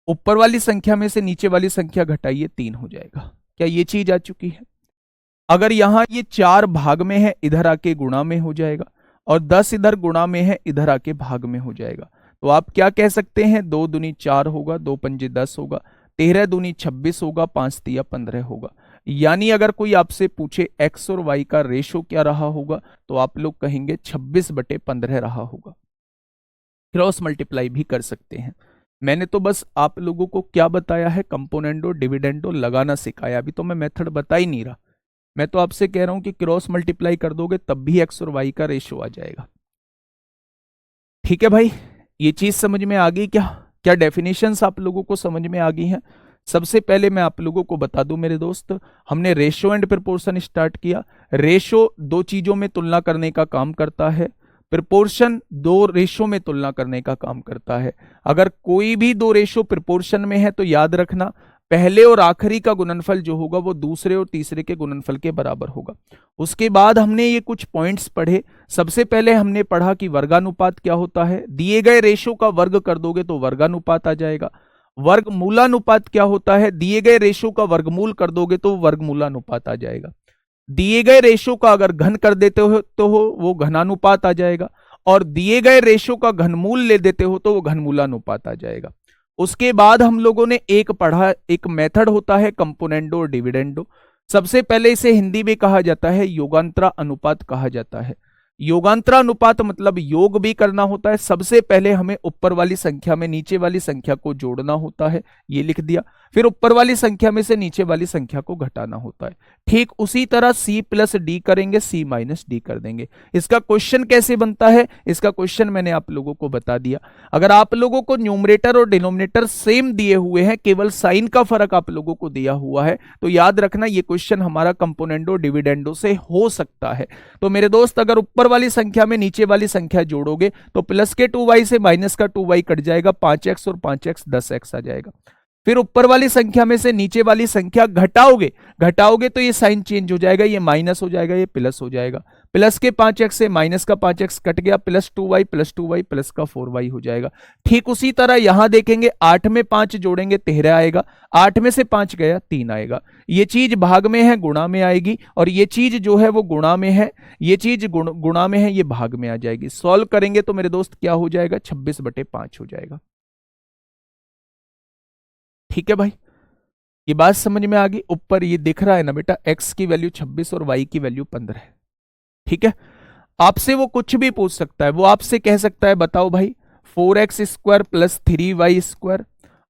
ऊपर वाली संख्या में से नीचे वाली संख्या घटाइए, 3 हो जाएगा। क्या ये चीज आ चुकी है? अगर यहां ये 4 भाग में है, इधर आके गुणा में हो जाएगा, और 10 इधर गुणा में है, इधर आके भाग में हो जाएगा। तो आप क्या कह सकते हैं? 2 दूनी 4 होगा, 2 पंजे 10 होगा, 13 दूनी 26 होगा, 5 तिया 15 होगा। यानी अगर कोई आपसे पूछे x और y का रेशो क्या रहा होगा, तो आप लोग कहेंगे 26/15 रहा होगा। क्रॉस मल्टीप्लाई भी कर सकते हैं। मैंने तो बस आप लोगों को क्या बताया है? कंपोनेंडो डिविडेंडो लगाना सिखाया। अभी तो मैं मेथड बता ही नहीं रहा, मैं तो आपसे कह रहा हूं कि क्रॉस मल्टीप्लाई कर दोगे तब भी x और y का रेशो आ जाएगा। ठीक है भाई, ये चीज समझ में आ गई क्या? क्या डेफिनेशंस आप लोगों को समझ में आ गई हैं? सबसे पहले मैं आप लोगों को बता दूं मेरे दोस्त, हमने रेशो एंड प्रोपोर्शन स्टार्ट किया। रेशो दो चीजों में तुलना करने का काम करता है, प्रोपोर्शन दो रेशो में तुलना करने का काम करता है। अगर कोई भी दो रेशो प्रोपोर्शन में है तो याद रखना पहले और आखिरी का गुणनफल जो होगा वो दूसरे और तीसरे के गुणनफल के बराबर होगा। उसके बाद हमने ये कुछ पॉइंट्स पढ़े। सबसे पहले हमने पढ़ा कि वर्गानुपात क्या होता है, दिए गए रेशो का वर्ग कर दोगे तो वर्गानुपात आ जाएगा। वर्गमूलानुपात क्या होता है, दिए गए रेशो का वर्गमूल कर दोगे तो वर्गमूलानुपात आ जाएगा। दिए गए रेशो का अगर घन कर देते हो तो वो घनानुपात आ जाएगा, और दिए गए रेशो का घनमूल ले देते हो तो वो घनमूलानुपात आ जाएगा। उसके बाद हम लोगों ने एक पढ़ा, एक मेथड होता है कंपोनेंडो और डिविडेंडो। सबसे पहले इसे हिंदी में कहा जाता है योगांतरा अनुपात कहा जाता है। योगांतरा अनुपात मतलब योग भी करना होता है। सबसे पहले हमें ऊपर वाली संख्या में नीचे वाली संख्या को जोड़ना होता है, ये लिख दिया। फिर ऊपर वाली संख्या में से नीचे वाली संख्या को घटाना होता है। ठीक उसी तरह c प्लस डी करेंगे, c माइनस डी कर देंगे। इसका क्वेश्चन कैसे बनता है, इसका क्वेश्चन मैंने आप लोगों को बता दिया। अगर आप लोगों को न्यूमरेटर और डिनोमिनेटर सेम दिए हुए हैं, केवल साइन का फर्क आप लोगों को दिया हुआ है, तो याद रखना ये क्वेश्चन हमारा कंपोनेंडो डिविडेंडो से हो सकता है। तो मेरे दोस्त अगर ऊपर वाली संख्या में नीचे वाली संख्या जोड़ोगे तो प्लस के 2y से माइनस का 2y कट जाएगा, 5x और 5x 10x आ जाएगा। फिर ऊपर वाली संख्या में से नीचे वाली संख्या घटाओगे तो ये साइन चेंज हो जाएगा, ये माइनस हो जाएगा, ये प्लस हो जाएगा। प्लस के 5x से माइनस का 5x कट गया, प्लस 2y प्लस का 4y हो जाएगा। ठीक उसी तरह यहां देखेंगे 8 में 5 जोड़ेंगे 13 आएगा, 8 में से 5 गया 3 आएगा। ये चीज भाग में है गुणा में आएगी, और ये चीज जो है वो गुणा में है, ये चीज गुणा में है, ये भाग में आ जाएगी। सॉल्व करेंगे तो मेरे दोस्त क्या हो जाएगा, 26/5 हो जाएगा। ठीक है भाई, ये बात समझ में आ गई। ऊपर ये दिख रहा है ना बेटा, x की वैल्यू 26 और y की वैल्यू 15 है। ठीक है, आपसे वो कुछ भी पूछ सकता है। वो आपसे कह सकता है बताओ भाई 4x square plus 3y square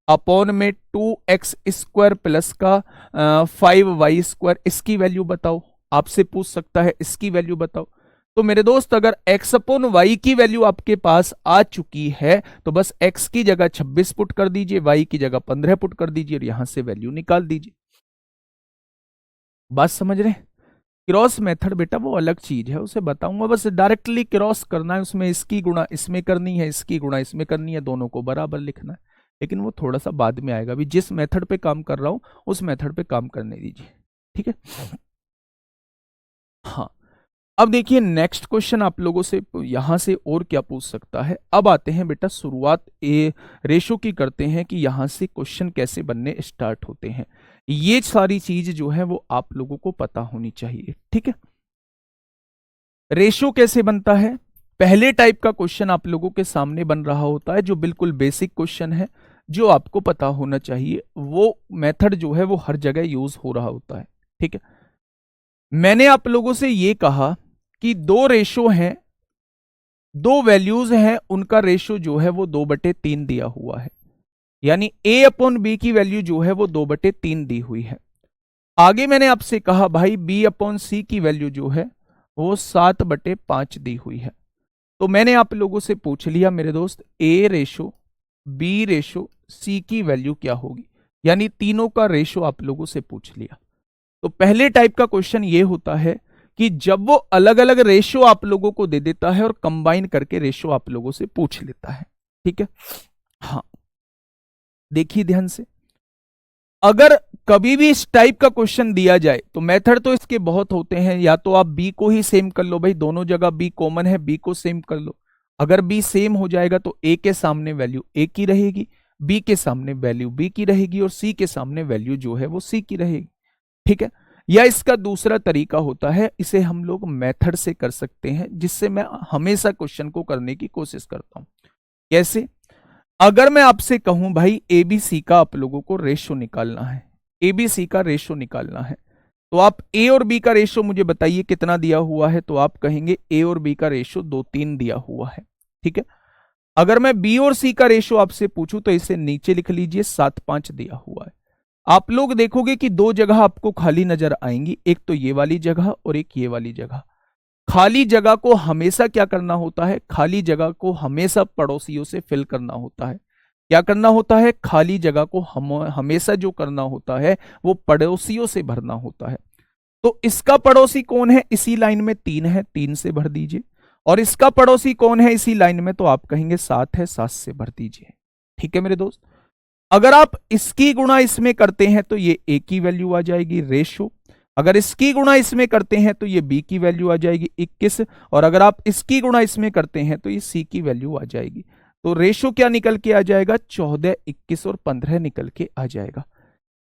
upon में 2x स्क्वायर प्लस का 5y स्क्वायर, इसकी वैल्यू बताओ। आपसे पूछ सकता है इसकी वैल्यू बताओ। तो मेरे दोस्त अगर x अपॉन y की वैल्यू आपके पास आ चुकी है तो बस x की जगह 26 पुट कर दीजिए, y की जगह 15 पुट कर दीजिए और यहां से वैल्यू निकाल दीजिए। बात समझ रहे हैं? क्रॉस मेथड बेटा वो अलग चीज है, उसे बताऊंगा। बस डायरेक्टली क्रॉस करना है, उसमें इसकी गुणा इसमें करनी है, इसकी गुणा इसमें करनी है, दोनों को बराबर लिखना है। लेकिन वो थोड़ा सा बाद में आएगा। अभी जिस मेथड पे काम कर रहा हूं उस मेथड पे काम करने दीजिए। ठीक है, हाँ। अब देखिए नेक्स्ट क्वेश्चन आप लोगों से यहां से और क्या पूछ सकता है। अब आते हैं बेटा शुरुआत ए रेशो की करते हैं कि यहां से क्वेश्चन कैसे बनने स्टार्ट होते हैं। ये सारी चीज जो है वो आप लोगों को पता होनी चाहिए। ठीक है, रेशो कैसे बनता है। पहले टाइप का क्वेश्चन आप लोगों के सामने बन रहा होता है, जो बिल्कुल बेसिक क्वेश्चन है, जो आपको पता होना चाहिए। वो मेथड जो है वो हर जगह यूज हो रहा होता है। ठीक है, मैंने आप लोगों से ये कहा कि दो रेशो हैं, दो वैल्यूज हैं, उनका रेशो जो है वो 2/3 दिया हुआ है। यानी a अपॉन बी की वैल्यू जो है वो 2/3 दी हुई है। आगे मैंने आपसे कहा भाई b अपॉन सी की वैल्यू जो है वो 7/5 दी हुई है। तो मैंने आप लोगों से पूछ लिया मेरे दोस्त a ratio b ratio c की वैल्यू क्या होगी, यानी तीनों का रेशो आप लोगों से पूछ लिया। तो पहले टाइप का क्वेश्चन ये होता है कि जब वो अलग अलग रेशो आप लोगों को दे देता है और कंबाइन करके रेशो आप लोगों से पूछ लेता है। ठीक है, हाँ देखिए ध्यान से, अगर कभी भी इस टाइप का क्वेश्चन दिया जाए तो मेथड तो इसके बहुत होते हैं। या तो आप b को ही सेम कर लो भाई, दोनों जगह b कॉमन है, b को सेम कर लो। अगर b सेम हो जाएगा तो a के सामने वैल्यू a की रहेगी, b के सामने वैल्यू b की रहेगी और c के सामने वैल्यू जो है वो c की रहेगी। ठीक है, या इसका दूसरा तरीका होता है, इसे हम लोग मेथड से कर सकते हैं, जिससे मैं हमेशा क्वेश्चन को करने की कोशिश करता हूं। कैसे? अगर मैं आपसे कहूं भाई एबीसी का आप लोगों को रेशो निकालना है, एबीसी का रेशो निकालना है, तो आप ए और बी का रेशो मुझे बताइए कितना दिया हुआ है। तो आप कहेंगे ए और बी का रेशो 2:3 दिया हुआ है। ठीक है, अगर मैं बी और सी का रेशो आपसे पूछूं तो इसे नीचे लिख लीजिए, 7:5 दिया हुआ है। आप लोग देखोगे कि दो जगह आपको खाली नजर आएंगी, एक तो ये वाली जगह और एक ये वाली जगह। खाली जगह को हमेशा क्या करना होता है, खाली जगह को हमेशा पड़ोसियों से फिल करना होता है। क्या करना होता है, खाली जगह को हमेशा जो करना होता है वो पड़ोसियों से भरना होता है। तो इसका पड़ोसी कौन है, इसी लाइन में 3 है, 3 से भर दीजिए। और इसका पड़ोसी कौन है इसी लाइन में, तो आप कहेंगे 7 है, 7 से भर दीजिए। ठीक है मेरे दोस्त, अगर आप इसकी गुणा इसमें करते हैं तो ये a की वैल्यू आ जाएगी रेशो, अगर इसकी गुणा इसमें करते हैं तो ये b की वैल्यू आ जाएगी 21, और अगर आप इसकी गुणा इसमें करते हैं तो ये c की वैल्यू आ जाएगी। तो रेशो क्या निकल के आ जाएगा, 14, 21 और 15 निकल के आ जाएगा।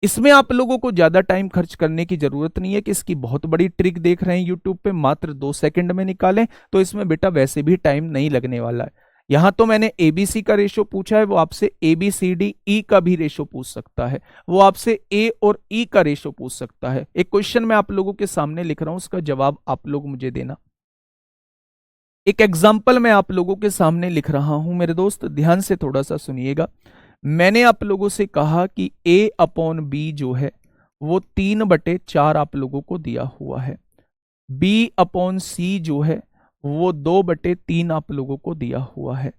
इसमें आप लोगों को ज्यादा टाइम खर्च करने की जरूरत नहीं है कि इसकी बहुत बड़ी ट्रिक देख रहे हैं यूट्यूब पे, मात्र 2 सेकंड में निकालें, तो इसमें बेटा वैसे भी टाइम नहीं लगने वाला है। यहां तो मैंने एबीसी का रेशो पूछा है, वो आपसे एबीसीडी ई का भी रेशो पूछ सकता है, वो आपसे ए और ई का रेशो पूछ सकता है। एक क्वेश्चन मैं आप लोगों के सामने लिख रहा हूं, उसका जवाब आप लोग मुझे देना। एक एग्जाम्पल मैं आप लोगों के सामने लिख रहा हूं मेरे दोस्त, ध्यान से थोड़ा सा सुनिएगा। मैंने आप लोगों से कहा कि a अपॉन बी जो है वो 3/4 आप लोगों को दिया हुआ है, b अपॉन सी जो है वो 2/3 आप लोगों को दिया हुआ है,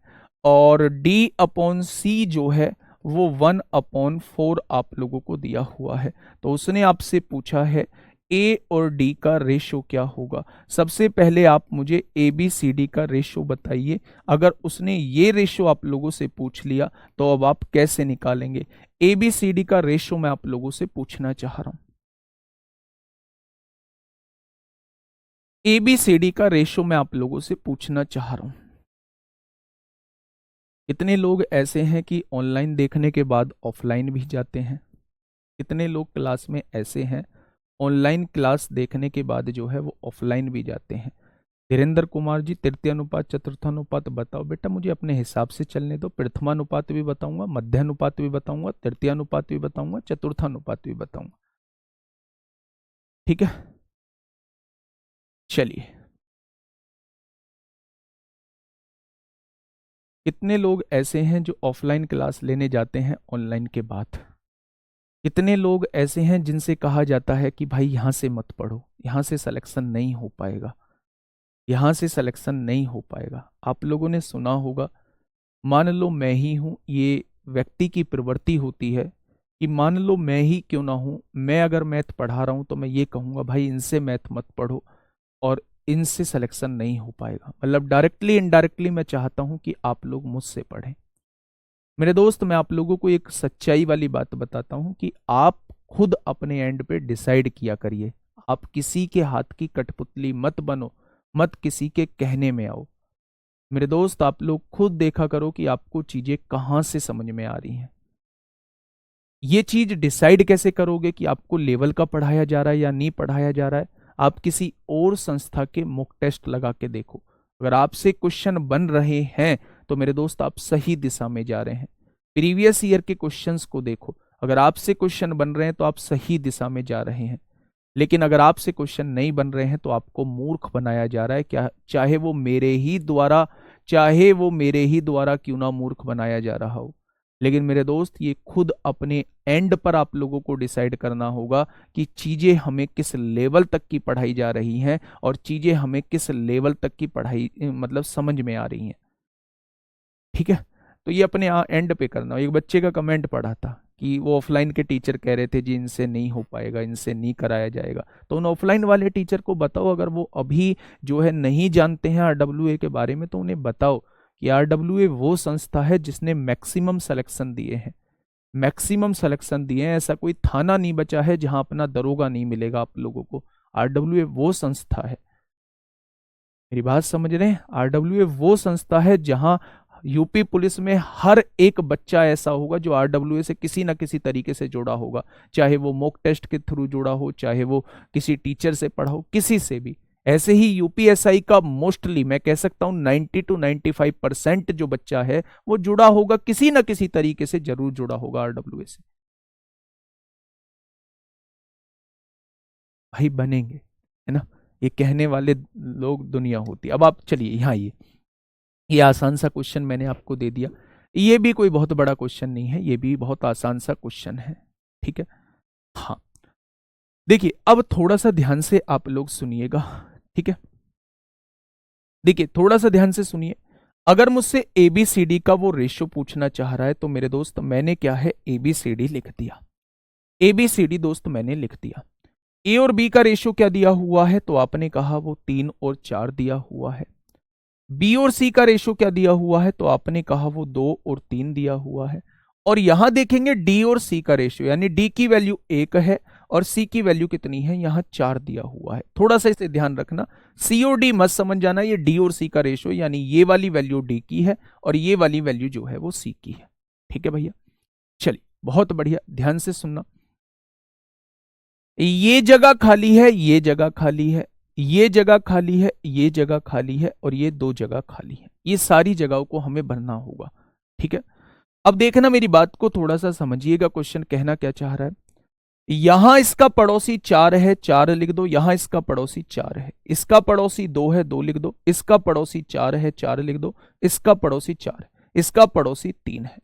और d अपॉन सी जो है वो 1/4 आप लोगों को दिया हुआ है। तो उसने आपसे पूछा है ए और डी का रेशो क्या होगा। सबसे पहले आप मुझे ए बी सी डी का रेशो बताइए। अगर उसने ये रेशो आप लोगों से पूछ लिया तो अब आप कैसे निकालेंगे। ए बी सी डी का रेशो मैं आप लोगों से पूछना चाह रहा हूं। ए बी सी डी का रेशो मैं आप लोगों से पूछना चाह रहा हूं। कितने लोग ऐसे हैं कि ऑनलाइन देखने के बाद ऑफलाइन भी जाते हैं? कितने लोग क्लास में ऐसे हैं ऑनलाइन क्लास देखने के बाद जो है वो ऑफलाइन भी जाते हैं? धीरेन्द्र कुमार जी, तृतीयानुपात चतुर्थानुपात बताओ। बेटा मुझे अपने हिसाब से चलने दो, प्रथमानुपात भी बताऊंगा, मध्यानुपात भी बताऊंगा, तृतीयानुपात भी बताऊंगा, चतुर्थानुपात भी बताऊंगा। ठीक है, चलिए। कितने लोग ऐसे हैं जो ऑफलाइन क्लास लेने जाते हैं ऑनलाइन के बाद? कितने लोग ऐसे हैं जिनसे कहा जाता है कि भाई यहां से मत पढ़ो, यहां से सिलेक्शन नहीं हो पाएगा, यहां से सिलेक्शन नहीं हो पाएगा? आप लोगों ने सुना होगा, मान लो मैं ही हूं, ये व्यक्ति की प्रवृत्ति होती है कि मान लो मैं ही क्यों ना हूं, मैं अगर मैथ पढ़ा रहा हूं तो मैं ये कहूंगा भाई इनसे मैथ मत पढ़ो और इनसे सिलेक्शन नहीं हो पाएगा। मतलब डायरेक्टली इनडायरेक्टली मैं चाहता हूं कि आप लोग मुझसे पढ़ें। मेरे दोस्त मैं आप लोगों को एक सच्चाई वाली बात बताता हूं कि आप खुद अपने एंड पे डिसाइड किया करिए। आप किसी के हाथ की कठपुतली मत बनो, मत किसी के कहने में आओ। मेरे दोस्त आप लोग खुद देखा करो कि आपको चीजें कहां से समझ में आ रही हैं। ये चीज डिसाइड कैसे करोगे कि आपको लेवल का पढ़ाया जा रहा है या नहीं पढ़ाया जा रहा है? आप किसी और संस्था के मॉक टेस्ट लगा के देखो। अगर आपसे क्वेश्चन बन रहे हैं तो मेरे दोस्त आप सही दिशा में जा रहे हैं। प्रीवियस ईयर के क्वेश्चंस को देखो, अगर आपसे क्वेश्चन बन रहे हैं तो आप सही दिशा में जा रहे हैं। लेकिन अगर आपसे क्वेश्चन नहीं बन रहे हैं तो आपको मूर्ख बनाया जा रहा है, क्या चाहे वो मेरे ही द्वारा क्यों ना मूर्ख बनाया जा रहा हो। लेकिन मेरे दोस्त ये खुद अपने एंड पर आप लोगों को डिसाइड करना होगा कि चीजें हमें किस लेवल तक की पढ़ाई जा रही हैं और चीजें हमें किस लेवल तक की पढ़ाई मतलब समझ में आ रही हैं। ठीक है, तो ये अपने एंड पे करना। एक बच्चे का कमेंट पढ़ा था कि वो ऑफलाइन के टीचर कह रहे थे जी इनसे नहीं हो पाएगा, इनसे नहीं कराया जाएगा। तो उन ऑफलाइन वाले टीचर को बताओ, अगर वो अभी जो है नहीं जानते हैं आरडब्ल्यूए के बारे में, तो उन्हें बताओ कि आरडब्ल्यूए वो संस्था है जिसने मैक्सिमम सिलेक्शन दिए हैं, मैक्सिमम सिलेक्शन दिए हैं। ऐसा कोई थाना नहीं बचा है जहां अपना दरोगा नहीं मिलेगा आप लोगों को। आरडब्ल्यूए वो संस्था है, मेरी बात समझ रहे हैं? आरडब्ल्यूए वो संस्था है जहां यूपी पुलिस में हर एक बच्चा ऐसा होगा जो आरडब्ल्यूए से किसी ना किसी तरीके से जुड़ा होगा, चाहे वो मॉक टेस्ट के थ्रू जुड़ा हो, चाहे वो किसी टीचर से पढ़ा हो, किसी से भी। ऐसे ही यूपीएसआई का मोस्टली मैं कह सकता हूं 90 to 95% जो बच्चा है वो जुड़ा होगा, किसी ना किसी तरीके से जरूर जुड़ा होगा आरडब्ल्यूए से। भाई बनेंगे, है ना? ये कहने वाले लोग दुनिया होती है। अब आप चलिए यहाँ ये आसान सा क्वेश्चन मैंने आपको दे दिया। ये भी कोई बहुत बड़ा क्वेश्चन नहीं है, ये भी बहुत आसान सा क्वेश्चन है। ठीक है, हाँ देखिए अब थोड़ा सा ध्यान से आप लोग सुनिएगा। ठीक है, देखिए थोड़ा सा ध्यान से सुनिए। अगर मुझसे एबीसीडी का वो रेशियो पूछना चाह रहा है तो मेरे दोस्त मैंने क्या है एबीसीडी लिख दिया। एबीसीडी दोस्त मैंने लिख दिया। ए और बी का रेशियो क्या दिया हुआ है तो आपने कहा वो 3 और 4 दिया हुआ है। बी और सी का रेशो क्या दिया हुआ है तो आपने कहा वो 2 और 3 दिया हुआ है। और यहां देखेंगे डी और सी का रेशियो, यानी डी की वैल्यू 1 है और सी की वैल्यू कितनी है, यहां 4 दिया हुआ है। थोड़ा सा इसे ध्यान रखना, सी और डी मत समझ जाना, ये डी और सी का रेशियो यानी ये वाली वैल्यू डी की है और ये वाली वैल्यू जो है वो सी की है। ठीक है भैया, चलिए बहुत बढ़िया, ध्यान से सुनना। ये जगह खाली है, ये जगह खाली है, ये जगह खाली है, ये जगह खाली है और ये 2 जगह खाली है। ये सारी जगहों को हमें भरना होगा। ठीक है, अब देखना मेरी बात को थोड़ा सा समझिएगा, क्वेश्चन कहना क्या चाह रहा है। यहां इसका पड़ोसी 4 है, 4 लिख दो। यहां इसका पड़ोसी 4 है, इसका पड़ोसी 2 है, 2 लिख दो। इसका पड़ोसी 4 है, 4 लिख दो। इसका पड़ोसी 4 है, इसका पड़ोसी 3 है।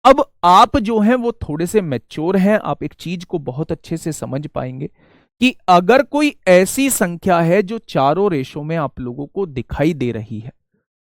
अब आप जो हैं वो थोड़े से मैच्योर हैं, आप एक चीज को बहुत अच्छे से समझ पाएंगे कि अगर कोई ऐसी संख्या है जो चारों रेशों में आप लोगों को दिखाई दे रही है,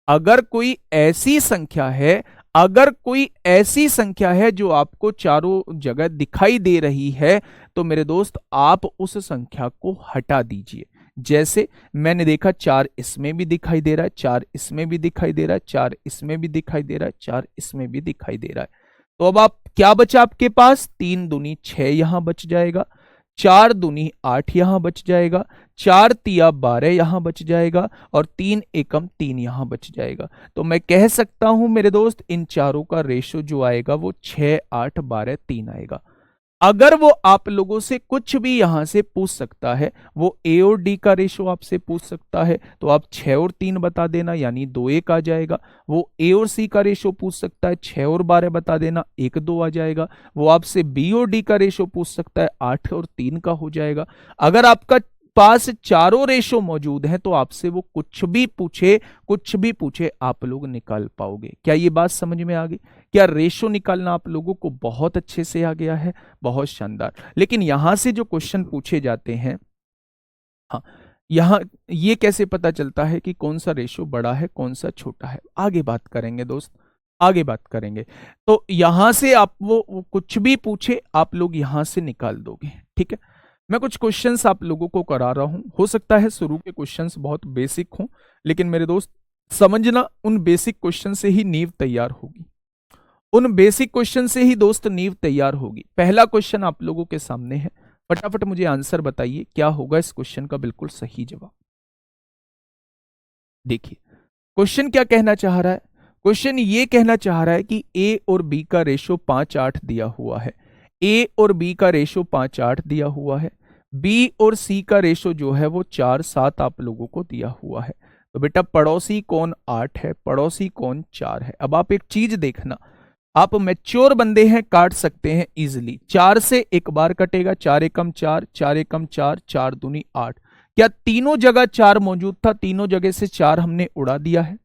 अगर कोई ऐसी संख्या है, अगर कोई ऐसी संख्या है जो आपको चारों जगह दिखाई दे रही है, तो मेरे दोस्त आप उस संख्या को हटा दीजिए। जैसे मैंने देखा 4 इसमें भी दिखाई दे रहा है, 4 इसमें भी दिखाई दे रहा है, 4 इसमें भी दिखाई दे रहा है, 4 इसमें भी दिखाई दे रहा है। तो अब आप क्या बचा आपके पास, 3 दूनी 6 यहां बच जाएगा, 4 दूनी 8 यहां बच जाएगा, 4 तिया 12 यहां बच जाएगा और 3 एकम 3 यहां बच जाएगा। तो मैं कह सकता हूं मेरे दोस्त, इन चारों का रेशो जो आएगा वो 6, 8, 12, 3 आएगा। अगर वो आप लोगों से कुछ भी यहां से पूछ सकता है, वो ए और डी का रेशो आपसे पूछ सकता है, तो आप 6 और 3 बता देना, यानी 2 1 आ जाएगा। वो ए और सी का रेशो पूछ सकता है, 6 और 12 बता देना, 1 2 आ जाएगा। वो आपसे बी और डी का रेशो पूछ सकता है, 8 और 3 का हो जाएगा। अगर आपका पास चारों रेशो मौजूद हैं तो आपसे वो कुछ भी पूछे, कुछ भी पूछे, आप लोग निकाल पाओगे। क्या ये बात समझ में आ गई? क्या रेशो निकालना आप लोगों को बहुत अच्छे से आ गया है? बहुत शानदार। लेकिन यहां से जो क्वेश्चन पूछे जाते हैं, हाँ, यहां ये कैसे पता चलता है कि कौन सा रेशो बड़ा है, कौन सा छोटा है? आगे बात करेंगे दोस्त, आगे बात करेंगे। तो यहां से आप वो कुछ भी पूछे, आप लोग यहां से निकाल दोगे। ठीक है, मैं कुछ क्वेश्चंस आप लोगों को करा रहा हूं। हो सकता है शुरू के क्वेश्चंस बहुत बेसिक हों, लेकिन मेरे दोस्त समझना, उन बेसिक क्वेश्चन से ही नींव तैयार होगी। उन बेसिक क्वेश्चन से ही दोस्त नींव तैयार होगी। पहला क्वेश्चन आप लोगों के सामने है, फटाफट मुझे आंसर बताइए, क्या होगा इस क्वेश्चन का बिल्कुल सही जवाब। देखिए क्वेश्चन क्या कहना चाह रहा है। क्वेश्चन ये कहना चाह रहा है कि ए और बी का रेशो 5 8 दिया हुआ है। ए और बी का रेशो 5 8 दिया हुआ है। बी और सी का रेशो जो है वो 4 7 आप लोगों को दिया हुआ है। तो बेटा पड़ोसी कौन 8 है, पड़ोसी कौन 4 है। अब आप एक चीज देखना, आप मैच्योर बंदे हैं, काट सकते हैं इजिली। 4 से एक बार कटेगा, 4 एकम 4, 4 एकम 4, 4 दूनी 8। क्या तीनों जगह 4 मौजूद था? तीनों जगह से 4 हमने उड़ा दिया है।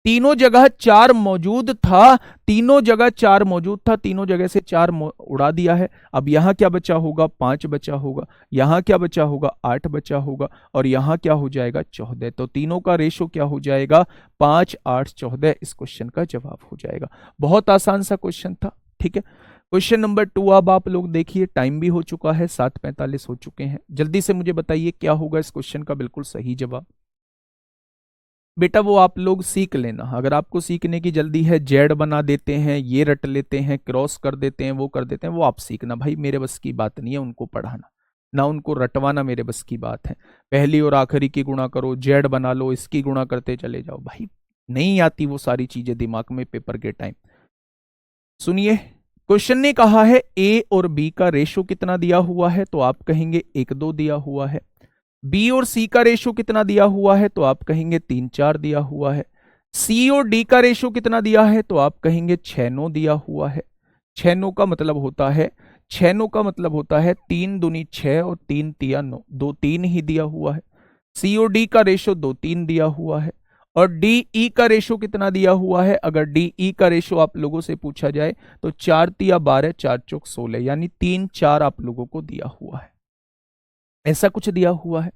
तीनों जगह 4 मौजूद था, तीनों जगह 4 मौजूद था, तीनों जगह से 4 उड़ा दिया है। अब यहां क्या बचा होगा? 5 बचा होगा। यहां क्या बचा होगा? 8 बचा होगा। और यहां क्या हो जाएगा? 14। तो तीनों का रेशो क्या हो जाएगा? 5 8 14। इस क्वेश्चन का जवाब हो जाएगा। बहुत आसान सा क्वेश्चन था। ठीक है, क्वेश्चन नंबर 2 अब आप लोग देखिए, टाइम भी हो चुका है, 7:45 हो चुके हैं। जल्दी से मुझे बताइए क्या होगा इस क्वेश्चन का बिल्कुल सही जवाब। बेटा वो आप लोग सीख लेना, अगर आपको सीखने की जल्दी है, जेड बना देते हैं, ये रट लेते हैं, क्रॉस कर देते हैं, वो कर देते हैं, वो आप सीखना। भाई मेरे बस की बात नहीं है उनको पढ़ाना, ना उनको रटवाना मेरे बस की बात है। पहली और आखिरी की गुणा करो, जेड बना लो, इसकी गुणा करते चले जाओ। भाई नहीं आती वो सारी चीजें दिमाग में पेपर के टाइम। सुनिए, क्वेश्चन ने कहा है ए और बी का रेशो कितना दिया हुआ है, तो आप कहेंगे 1 2 दिया हुआ है। बी और सी का रेशो कितना दिया हुआ है, तो आप कहेंगे 3 4 दिया हुआ है। सी और डी का रेशो कितना दिया है, तो आप कहेंगे 6 9 दिया हुआ है। 6 9 का मतलब होता है, 6 9 का मतलब होता है 3 दूनी 6 और 3 तिया 9, 2 3 ही दिया हुआ है। सी और डी का रेशो 2 3 दिया हुआ है। और डी ई का रेशो कितना दिया हुआ है, अगर डी ई का रेशो आप लोगों से पूछा जाए तो 4 तिया 12, 4 चौक 16, यानी 3 4 आप लोगों को दिया हुआ है। ऐसा कुछ दिया हुआ है।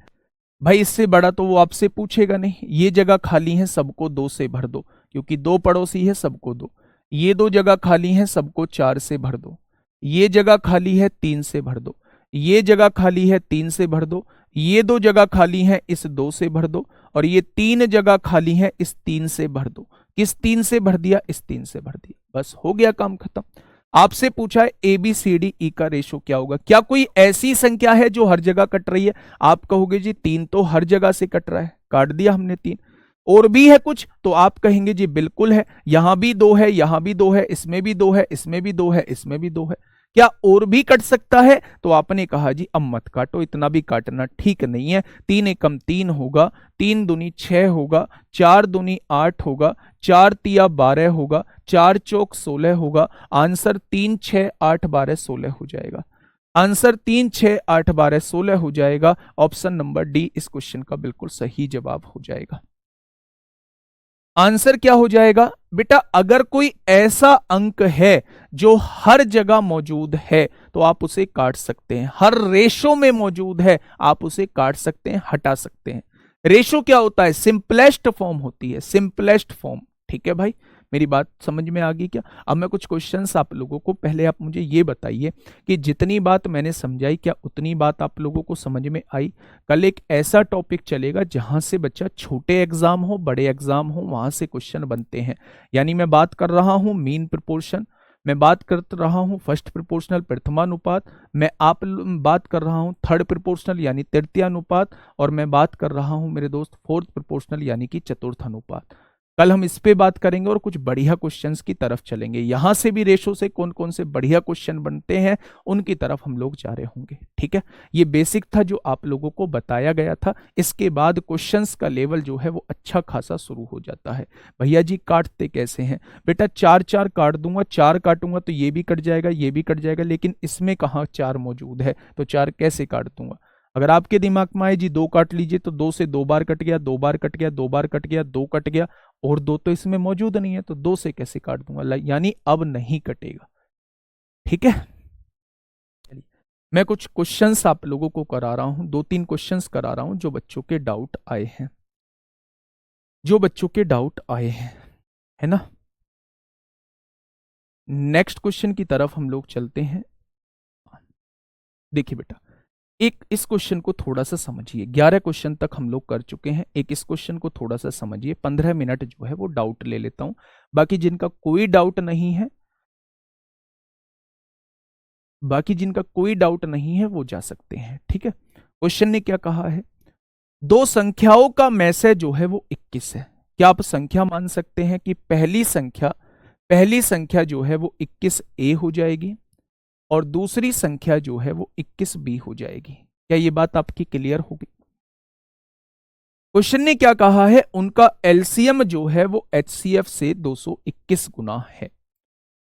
भाई इससे बड़ा तो वो आपसे पूछेगा नहीं। ये जगह खाली है, सबको 2 से भर दो, क्योंकि 2 पड़ोसी है, सबको 2। ये 2 जगह खाली है, सबको 4 से भर दो। ये जगह खाली है, 3 से भर दो। ये जगह खाली है, 3 से भर दो। ये 2 जगह खाली है, इस 2 से भर दो। और ये 3 जगह खाली है, इस 3 से भर दो। किस 3 से भर दिया? इस 3 से भर दिया। बस हो गया काम खत्म। आपसे पूछा है A B C D E का रेशो क्या होगा। क्या कोई ऐसी संख्या है जो हर जगह कट रही है? आप कहोगे जी 3 तो हर जगह से कट रहा है, काट दिया हमने 3। और भी है कुछ? तो आप कहेंगे जी बिल्कुल है, यहां भी 2 है, यहां भी 2 है, इसमें भी 2 है, इसमें भी 2 है, इसमें भी 2 है। क्या और भी कट सकता है? तो आपने कहा जी अब मत काटो, इतना भी काटना ठीक नहीं है। 3 एकम 3 होगा, 3 दूनी 6 होगा, 4 दूनी 8 होगा, 4 तिया 12 होगा, 4 चौक 16 होगा। आंसर 3 6 8 12 16 हो जाएगा। आंसर 3 6 8 12 16 हो जाएगा। ऑप्शन नंबर डी इस क्वेश्चन का बिल्कुल सही जवाब हो जाएगा। आंसर क्या हो जाएगा बेटा? अगर कोई ऐसा अंक है जो हर जगह मौजूद है तो आप उसे काट सकते हैं। हर रेशो में मौजूद है, आप उसे काट सकते हैं, हटा सकते हैं। रेशो क्या होता है? सिंपलेस्ट फॉर्म होती है, सिंपलेस्ट फॉर्म। ठीक है भाई, मेरी बात समझ में आ गई क्या? अब मैं कुछ क्वेश्चंस आप लोगों को, पहले आप मुझे ये बताइए कि जितनी बात मैंने समझाई क्या उतनी बात आप लोगों को समझ में आई? कल एक ऐसा टॉपिक चलेगा जहां से बच्चा छोटे एग्जाम हो बड़े एग्जाम हो वहां से क्वेश्चन बनते हैं। यानी मैं बात कर रहा हूं मीन प्रोपोर्शन, मैं बात कर रहा हूं फर्स्ट प्रोपोर्शनल प्रथमानुपात, मैं बात कर रहा हूं थर्ड प्रोपोर्शनल यानी तृतीयानुपात, और मैं बात कर रहा हूं मेरे दोस्त फोर्थ प्रोपोर्शनल यानी कि चतुर्थानुपात। कल हम इस पे बात करेंगे और कुछ बढ़िया क्वेश्चंस की तरफ चलेंगे। यहां से भी रेशो से कौन कौन से बढ़िया क्वेश्चन बनते हैं उनकी तरफ हम लोग जा रहे होंगे। ठीक है, ये बेसिक था जो आप लोगों को बताया गया था। इसके बाद क्वेश्चंस का लेवल जो है वो अच्छा खासा शुरू हो जाता है। भैया जी काटते कैसे हैं? बेटा 4 4 काट दूंगा, 4 काटूंगा तो ये भी कट जाएगा, ये भी कट जाएगा, लेकिन इसमें कहाँ 4 मौजूद है तो 4 कैसे काट दूंगा? अगर आपके दिमाग में आए जी 2 काट लीजिए तो 2 से 2 बार कट गया, 2 बार कट गया, 2 बार कट गया, 2 कट गया, और 2 तो इसमें मौजूद नहीं है तो 2 से कैसे काट दूंगा? यानी अब नहीं कटेगा। ठीक है, चलिए मैं कुछ क्वेश्चंस आप लोगों को करा रहा हूं, 2-3 क्वेश्चंस करा रहा हूं जो बच्चों के डाउट आए हैं, जो बच्चों के डाउट आए हैं, है ना। नेक्स्ट क्वेश्चन की तरफ हम लोग चलते हैं। देखिए बेटा, एक इस क्वेश्चन को थोड़ा सा समझिए। 11 क्वेश्चन तक हम लोग कर चुके हैं, एक इस क्वेश्चन को थोड़ा सा समझिए। 15 मिनट जो है वो डाउट ले लेता हूं, बाकी जिनका कोई डाउट नहीं है, बाकी जिनका कोई डाउट नहीं है वो जा सकते हैं। ठीक है, क्वेश्चन ने क्या कहा है? दो संख्याओं का मैसेज जो है वो 21 है। क्या आप संख्या मान सकते हैं कि पहली संख्या जो है वो 21A हो जाएगी और दूसरी संख्या जो है वो 21B हो जाएगी? क्या ये बात आपकी क्लियर होगी? क्वेश्चन ने क्या कहा है? उनका एलसीएम जो है वो एचसीएफ से 221 गुना है।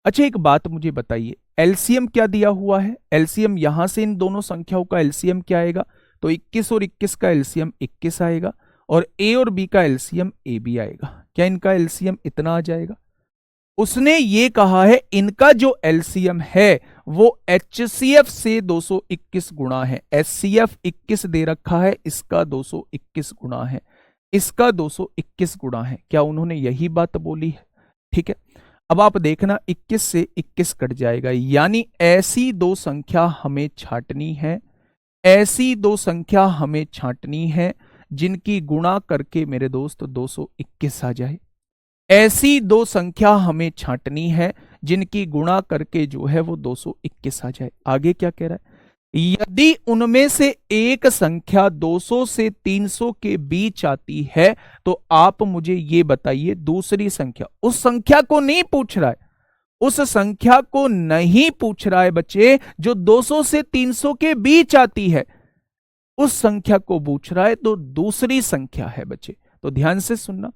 अच्छा एक बात मुझे बताइए, एलसीएम क्या दिया हुआ है? एलसीएम यहां से इन दोनों संख्याओं का एलसीएम क्या आएगा? तो 21 और 21 का एलसीएम 21 आएगा और ए और बी का एलसीएम ए बी आएगा। क्या इनका एलसीएम इतना आ जाएगा? उसने ये कहा है इनका जो एलसीएम है वो एचसीएफ से 221 गुना है। एचसीएफ 21 दे रखा है, इसका 221 गुना है, इसका 221 गुना है। क्या उन्होंने यही बात बोली है? ठीक है, अब आप देखना 21 से 21 कट जाएगा, यानी ऐसी दो संख्या हमें छांटनी है, ऐसी दो संख्या हमें छांटनी है जिनकी गुणा करके मेरे दोस्त 221 आ जाए। ऐसी दो संख्या हमें छांटनी है जिनकी गुणा करके जो है वो 221 आ जाए। आगे क्या कह रहा है? यदि उनमें से एक संख्या 200 से 300 के बीच आती है तो आप मुझे ये बताइए दूसरी संख्या। उस संख्या को नहीं पूछ रहा है, उस संख्या को नहीं पूछ रहा है बच्चे जो 200 से 300 के बीच आती है, उस संख्या को पूछ रहा है, तो दूसरी संख्या है बच्चे। तो ध्यान से सुनना,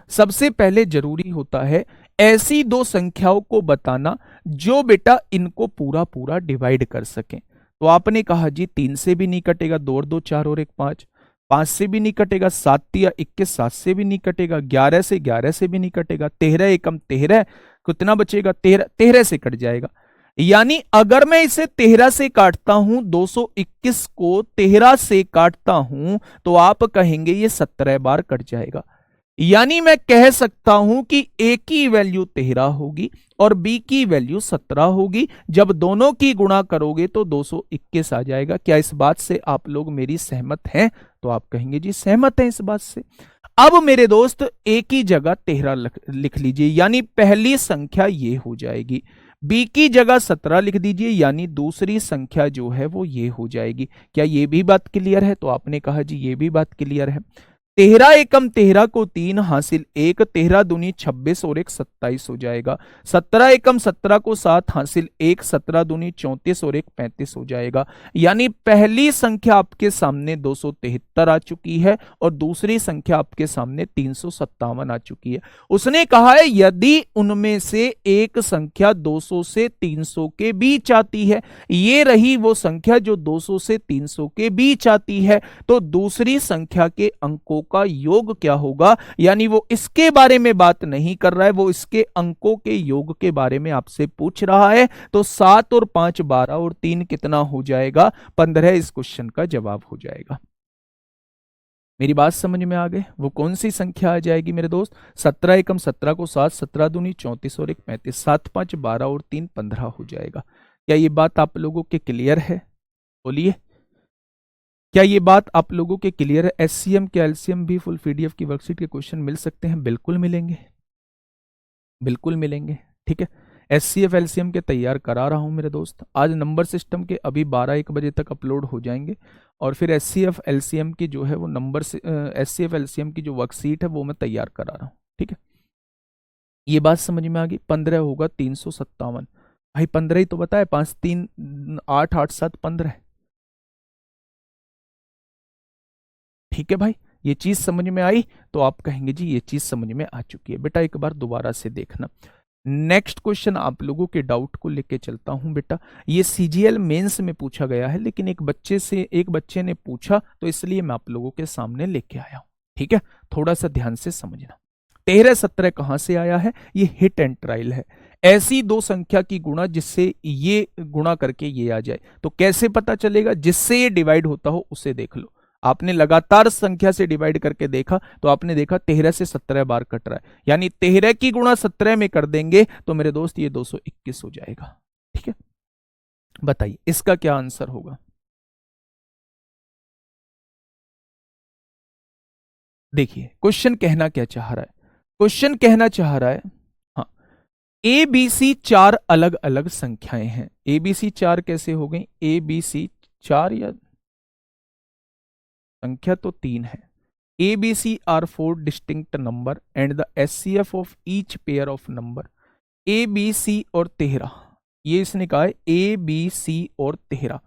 सबसे पहले जरूरी होता है ऐसी दो संख्याओं को बताना जो बेटा इनको पूरा पूरा डिवाइड कर सकें। तो आपने कहा जी 3 से भी नहीं कटेगा, 2 और 2 4 और 1 5, 5 से भी नहीं कटेगा, 7 या 21 7 से भी नहीं कटेगा, 11 से भी नहीं कटेगा, 13 एकम 13 कितना बचेगा? 13 से कट जाएगा। यानी अगर मैं इसे 13 से काटता हूं, 221 को 13 से काटता हूं तो आप कहेंगे ये 17 बार कट जाएगा। यानी मैं कह सकता हूं कि ए की वैल्यू 13 होगी और बी की वैल्यू 17 होगी। जब दोनों की गुणा करोगे तो 221 आ जाएगा। क्या इस बात से आप लोग मेरी सहमत हैं? तो आप कहेंगे जी सहमत हैं इस बात से। अब मेरे दोस्त ए की जगह 13 लिख लीजिए, यानी पहली संख्या ये हो जाएगी। बी की जगह 17 लिख दीजिए, यानी दूसरी संख्या जो है वो ये हो जाएगी। क्या ये भी बात क्लियर है? तो आपने कहा जी ये भी बात क्लियर है। 13 एकम 13 को 3 हासिल 1, 13 दूनी 26 और 1 27 हो जाएगा। 17 एकम 17 को 7 हासिल 1, 17 दूनी 34 और 1 35 हो जाएगा। यानी पहली संख्या आपके सामने 273 आ चुकी है और दूसरी संख्या आपके सामने 357 आ चुकी है। उसने कहा है यदि उनमें से एक संख्या 200 से 300 के बीच आती है, ये रही वो संख्या जो 200 से 300 के बीच आती है, तो दूसरी संख्या के अंकों का योग क्या होगा। यानी वो इसके बारे में बात नहीं कर रहा है, वो इसके अंकों के योग के बारे में आपसे पूछ रहा है। तो 7 और 5 12 और 3 कितना हो जाएगा, 15 इस क्वेश्चन का जवाब हो जाएगा। मेरी बात समझ में आ गई। वो कौन सी संख्या आ जाएगी मेरे दोस्त, 17 एकम 17 को 7, 17 दूनी 34 और 1 35, 7 5 12 और 3 15 हो जाएगा। क्या ये बात आप लोगों के क्लियर है, बोलिए। क्या ये बात आप लोगों के क्लियर है। एचसीएम के एलसीएम भी फुल पीडीएफ की वर्कशीट के क्वेश्चन मिल सकते हैं, बिल्कुल मिलेंगे, बिल्कुल मिलेंगे। ठीक है, एचसीएफ एलसीएम के तैयार करा रहा हूं मेरे दोस्त। आज नंबर सिस्टम के अभी 12-1 बजे तक अपलोड हो जाएंगे और फिर एचसीएफ एलसीएम की जो है वो नंबर एचसीएफ एलसीएम की जो वर्कशीट है वो मैं तैयार करा रहा हूं। ठीक है, ये बात समझ में आ गई। 15 होगा 357। भाई 15 ही तो बताए, 5 3 8 8 7 15। ठीक है भाई, ये चीज समझ में आई तो आप कहेंगे जी ये चीज समझ में आ चुकी है। बेटा एक बार दोबारा से देखना। नेक्स्ट क्वेश्चन आप लोगों के डाउट को लेके चलता हूं बेटा। ये सीजीएल मेंस में पूछा गया है, लेकिन एक बच्चे ने पूछा तो इसलिए मैं आप लोगों के सामने लेके आया हूं। ठीक है, थोड़ा सा ध्यान से समझना। 13 17 कहां से आया है, ये हिट एंड ट्रायल है। ऐसी दो संख्या की गुणा जिससे ये गुणा करके ये आ जाए, तो कैसे पता चलेगा, जिससे ये डिवाइड होता हो उसे देख लो। आपने लगातार संख्या से डिवाइड करके देखा तो आपने देखा 13 से 17 बार कट रहा है, यानी 13 की गुणा 17 में कर देंगे तो मेरे दोस्त ये 221 हो जाएगा। ठीक है, बताइए इसका क्या आंसर होगा। देखिए क्वेश्चन कहना क्या चाह रहा है, क्वेश्चन कहना चाह रहा है हाँ, ए बी सी 4 अलग अलग संख्याएं हैं। ए बी सी 4 कैसे हो गई, ए बी सी 4 या संख्या तो 3 है। A B C are 4 distinct number and the HCF of each pair of number. A B C और 13, ये इसने कहा है ए बी सी और 13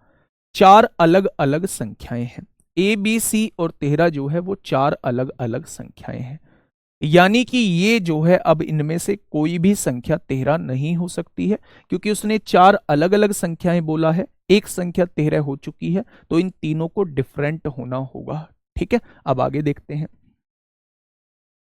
4 अलग अलग संख्याएं हैं। ए बी सी और 13 जो है वो 4 अलग अलग संख्याएं हैं, यानी कि ये जो है अब इनमें से कोई भी संख्या 13 नहीं हो सकती है, क्योंकि उसने 4 अलग अलग संख्याएं बोला है, एक संख्या 13 हो चुकी है, तो इन तीनों को डिफरेंट होना होगा। ठीक है, अब आगे देखते हैं।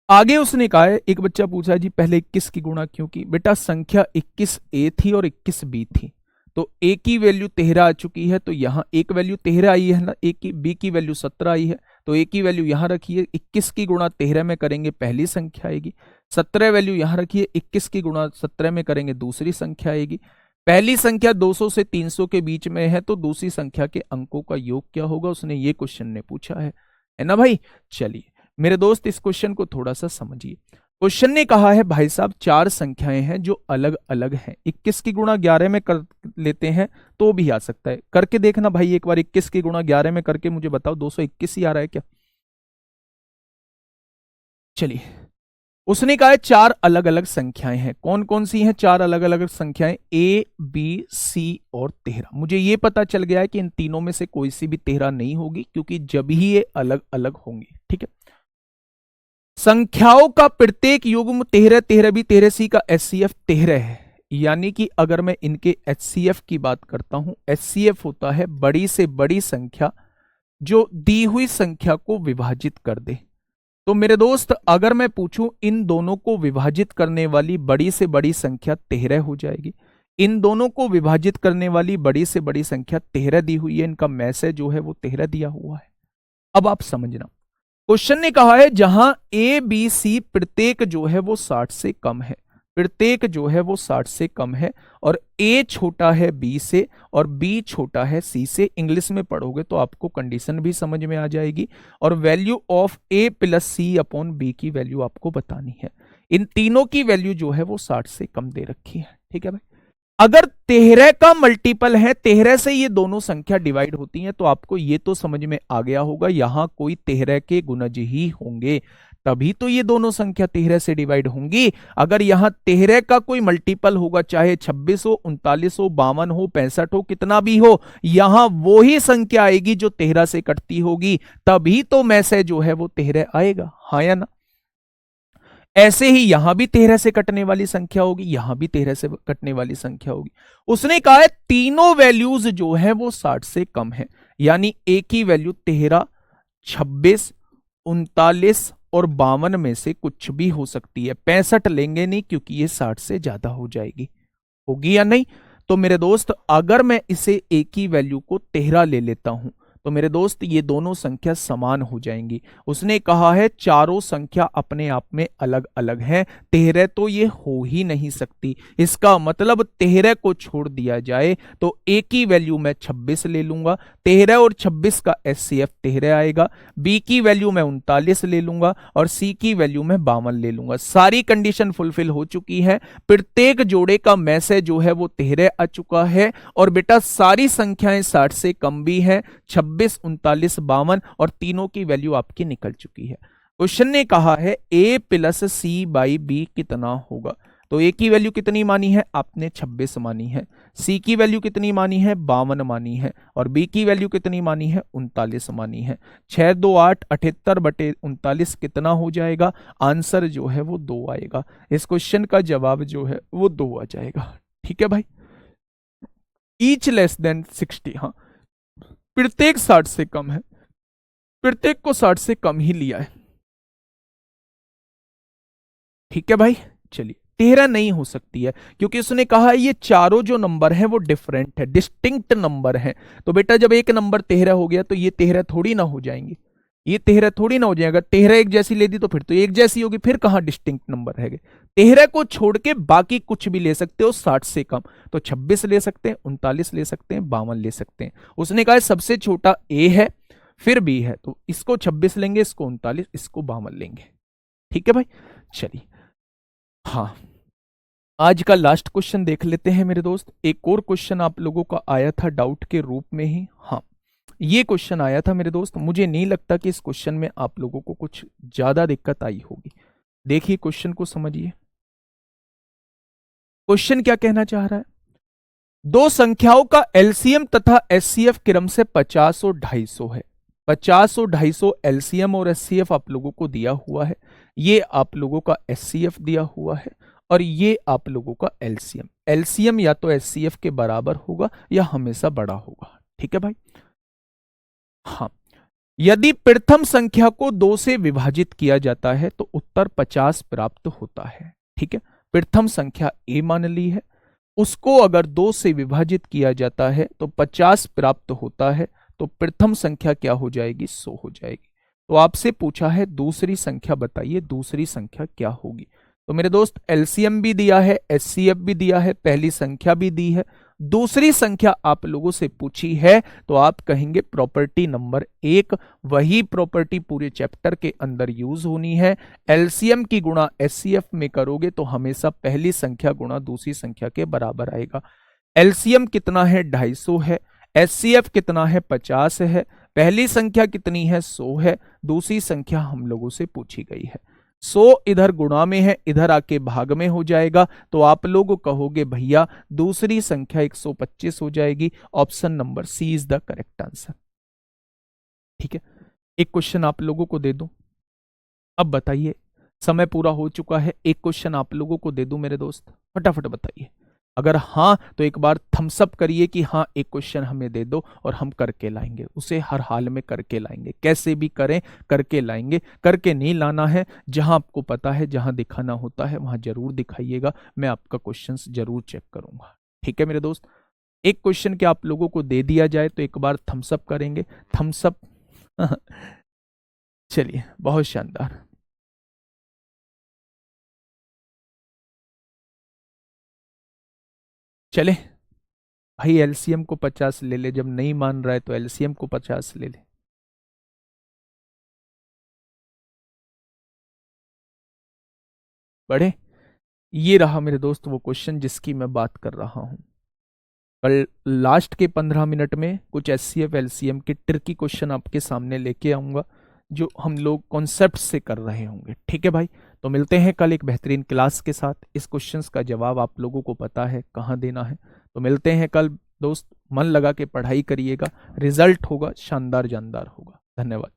आगे उसने कहा है, एक बच्चा पूछा जी पहले 21 की गुणा क्यों की। बेटा संख्या 21 ए थी और 21 बी थी, तो ए की वैल्यू 13 आ चुकी है, तो यहां एक वैल्यू 13 आई है ना, ए की बी की वैल्यू 17 आई है, तो ए की वैल्यू यहां रखिए, 21 की गुणा 13 में करेंगे पहली संख्या आएगी। 17 वैल्यू यहां रखिए, 21 की गुणा 17 में करेंगे दूसरी संख्या आएगी। पहली संख्या 200 से 300 के बीच में है, तो दूसरी संख्या के अंकों का योग क्या होगा, उसने ये क्वेश्चन ने पूछा है ना भाई। चलिए मेरे दोस्त इस क्वेश्चन को थोड़ा सा समझिए। क्वेश्चन ने कहा है भाई साहब 4 संख्याएं हैं जो अलग अलग हैं। 21 की गुणा 11 में कर लेते हैं तो भी आ सकता है, करके देखना भाई एक बार। 21 की गुणा 11 में करके मुझे बताओ 221 ही आ रहा है क्या। चलिए उसने कहा है 4 अलग अलग संख्याएं हैं। कौन कौन सी हैं 4 अलग अलग संख्याएं, ए बी सी और 13। मुझे ये पता चल गया है कि इन तीनों में से कोई सी भी 13 नहीं होगी, क्योंकि जब ही ये अलग अलग होंगी। ठीक है, संख्याओं का प्रत्येक युग्म 13 13 भी 13 सी का एचसीएफ 13 है, यानी कि अगर मैं इनके एचसीएफ की बात करता हूं, एचसीएफ होता है बड़ी से बड़ी संख्या जो दी हुई संख्या को विभाजित कर दे। तो मेरे दोस्त अगर मैं पूछूं इन दोनों को विभाजित करने वाली बड़ी से बड़ी संख्या 13 हो जाएगी। इन दोनों को विभाजित करने वाली बड़ी से बड़ी संख्या 13 दी हुई है, इनका मैसेज जो है वो 13 दिया हुआ है। अब आप समझना, क्वेश्चन ने कहा है जहां ए बी सी प्रत्येक जो है वो 60 से कम है, प्रत्येक जो है वो 60 से कम है, और ए छोटा है बी से और बी छोटा है सी से। इंग्लिश में पढ़ोगे तो आपको कंडीशन भी समझ में आ जाएगी, और value of A plus C upon B की वैल्यू आपको बतानी है। इन तीनों की वैल्यू जो है वो 60 से कम दे रखी है। ठीक है भाई, अगर 13 का मल्टीपल है, 13 से ये दोनों संख्या डिवाइड होती हैं, तो आपको ये तो समझ में आ गया होगा यहां कोई 13 के गुणज ही होंगे, तभी तो ये दोनों संख्या 13 से डिवाइड होंगी। अगर यहां 13 का कोई मल्टीपल होगा, चाहे 26 हो, 39 हो, 52 हो, 65 हो, कितना भी हो, यहां वो ही संख्या आएगी जो 13 से कटती होगी, तभी तो में से जो है वो 13 आएगा, हाँ या ना। ऐसे ही यहां भी 13 से कटने वाली संख्या होगी, यहां भी 13 से कटने वाली संख्या होगी। उसने कहा है तीनों वैल्यूज जो है वो 60 से कम है, यानी एक ही वैल्यू 13, 26, 39 और 52 में से कुछ भी हो सकती है। 65 लेंगे नहीं क्योंकि ये 60 से ज्यादा हो जाएगी, होगी या नहीं। तो मेरे दोस्त अगर मैं इसे एक ही वैल्यू को 13 ले लेता हूं, तो मेरे दोस्त ये दोनों संख्या समान हो जाएंगी। उसने कहा है चारों संख्या अपने आप में अलग अलग हैं, 13 तो ये हो ही नहीं सकती। इसका मतलब 13 को छोड़ दिया जाए तो एक ही वैल्यू मैं 26 ले लूंगा, 13 और 26 का एचसीएफ 13 आएगा। बी की वैल्यू मैं 39 ले लूंगा और सी की वैल्यू मैं 52 ले लूंगा। सारी कंडीशन फुलफिल हो चुकी है, प्रत्येक जोड़े का मैसेज जो है वो 13 आ चुका है, और बेटा सारी संख्याएं 60 से कम भी हैं, 26, 39, 52, और तीनों की वैल्यू आपकी निकल चुकी है। क्वेश्चन ने कहा है a plus C by B कितना होगा। तो a की वैल्यू कितनी मानी है आपने, 26 मानी है। c की वैल्यू कितनी मानी है, 52 मानी है। और b की वैल्यू कितनी मानी है, 39 मानी है। 6 2 8, 78/39 कितना हो जाएगा, आंसर जो है वो 2 आएगा। इस क्वेश्चन का जवाब जो है वो 2 आ जाएगा। ठीक है भाई, ईच लेस देन 60, हाँ प्रत्येक 60 से कम है, प्रत्येक को 60 से कम ही लिया है। ठीक है भाई, चलिए 13 नहीं हो सकती है क्योंकि उसने कहा है ये चारों जो नंबर हैं वो डिफरेंट है, डिस्टिंक्ट नंबर हैं। तो बेटा जब एक नंबर 13 हो गया तो ये 13 थोड़ी ना हो जाएंगे, ये 13 थोड़ी ना हो जाएगा। 13 एक जैसी ले दी तो फिर तो एक जैसी होगी, फिर कहां डिस्टिंक्ट नंबर रहेंगे। 13 को छोड़ के बाकी कुछ भी ले सकते हो 60 से कम, तो 26 ले सकते हैं, 39 ले सकते हैं, 52 ले सकते हैं। उसने कहा सबसे छोटा ए है फिर बी है, तो इसको 26 लेंगे, इसको 39, इसको 52 लेंगे। ठीक है भाई, चलिए हाँ आज का लास्ट क्वेश्चन देख लेते हैं मेरे दोस्त। एक और क्वेश्चन आप लोगों का आया था डाउट के रूप में ही, हाँ ये क्वेश्चन आया था मेरे दोस्त। मुझे नहीं लगता कि इस क्वेश्चन में आप लोगों को कुछ ज्यादा दिक्कत आई होगी। देखिए क्वेश्चन को समझिए, क्वेश्चन क्या कहना चाह रहा है। दो संख्याओं का एलसीएम तथा एचसीएफ क्रम से 50 और 250 है। 50 और 250 एलसीएम और एचसीएफ आप लोगों को दिया हुआ है, ये आप लोगों का एचसीएफ दिया हुआ है, और ये आप लोगों का एलसीएम। एलसीएम या तो एचसीएफ के बराबर होगा या हमेशा बड़ा होगा। ठीक है भाई, हाँ यदि प्रथम संख्या को 2 से विभाजित किया जाता है तो उत्तर 50 प्राप्त होता है। ठीक है, प्रथम संख्या ए मान ली है, उसको अगर 2 से विभाजित किया जाता है तो 50 प्राप्त होता है, तो प्रथम संख्या क्या हो जाएगी, 100 हो जाएगी। तो आपसे पूछा है दूसरी संख्या बताइए, दूसरी संख्या क्या होगी। तो मेरे दोस्त एलसीएम भी दिया है, एचसीएफ भी दिया है, पहली संख्या भी दी है, दूसरी संख्या आप लोगों से पूछी है, तो आप कहेंगे प्रॉपर्टी नंबर 1। वही प्रॉपर्टी पूरे चैप्टर के अंदर यूज होनी है। एलसीएम की गुणा एचसीएफ में करोगे तो हमेशा पहली संख्या गुणा दूसरी संख्या के बराबर आएगा। एलसीएम कितना है, 250 है। एचसीएफ कितना है, 50 है। पहली संख्या कितनी है, 100 है। दूसरी संख्या हम लोगों से पूछी गई है। 100 इधर गुणा में है, इधर आके भाग में हो जाएगा, तो आप लोग कहोगे भैया दूसरी संख्या 125 हो जाएगी। Option number C is the correct answer. ठीक है, एक क्वेश्चन आप लोगों को दे दूं, अब बताइए, समय पूरा हो चुका है। एक क्वेश्चन आप लोगों को दे दूं मेरे दोस्त, फटाफट बताइए। अगर हाँ तो एक बार थम्स अप करिए कि हाँ एक क्वेश्चन हमें दे दो और हम करके लाएंगे, उसे हर हाल में करके लाएंगे, कैसे भी करें करके लाएंगे। करके नहीं लाना है, जहां आपको पता है जहां दिखाना होता है वहां जरूर दिखाइएगा, मैं आपका क्वेश्चन जरूर चेक करूंगा। ठीक है मेरे दोस्त, एक क्वेश्चन क्या आप लोगों को दे दिया जाए तो एक बार थम्स अप करेंगे, थम्स अप चलिए बहुत शानदार। चले भाई एलसीएम को 50 ले ले, जब नहीं मान रहा है तो एलसीएम को 50 ले ले। बढ़े, ये रहा मेरे दोस्त वो क्वेश्चन जिसकी मैं बात कर रहा हूं। कल लास्ट के 15 मिनट में कुछ एचसीएफ एलसीएम के ट्रिकी क्वेश्चन आपके सामने लेके आऊंगा, जो हम लोग कॉन्सेप्ट से कर रहे होंगे। ठीक है भाई, तो मिलते हैं कल एक बेहतरीन क्लास के साथ। इस क्वेश्चंस का जवाब आप लोगों को पता है कहाँ देना है, तो मिलते हैं कल दोस्त। मन लगा के पढ़ाई करिएगा, रिजल्ट होगा शानदार जानदार होगा। धन्यवाद।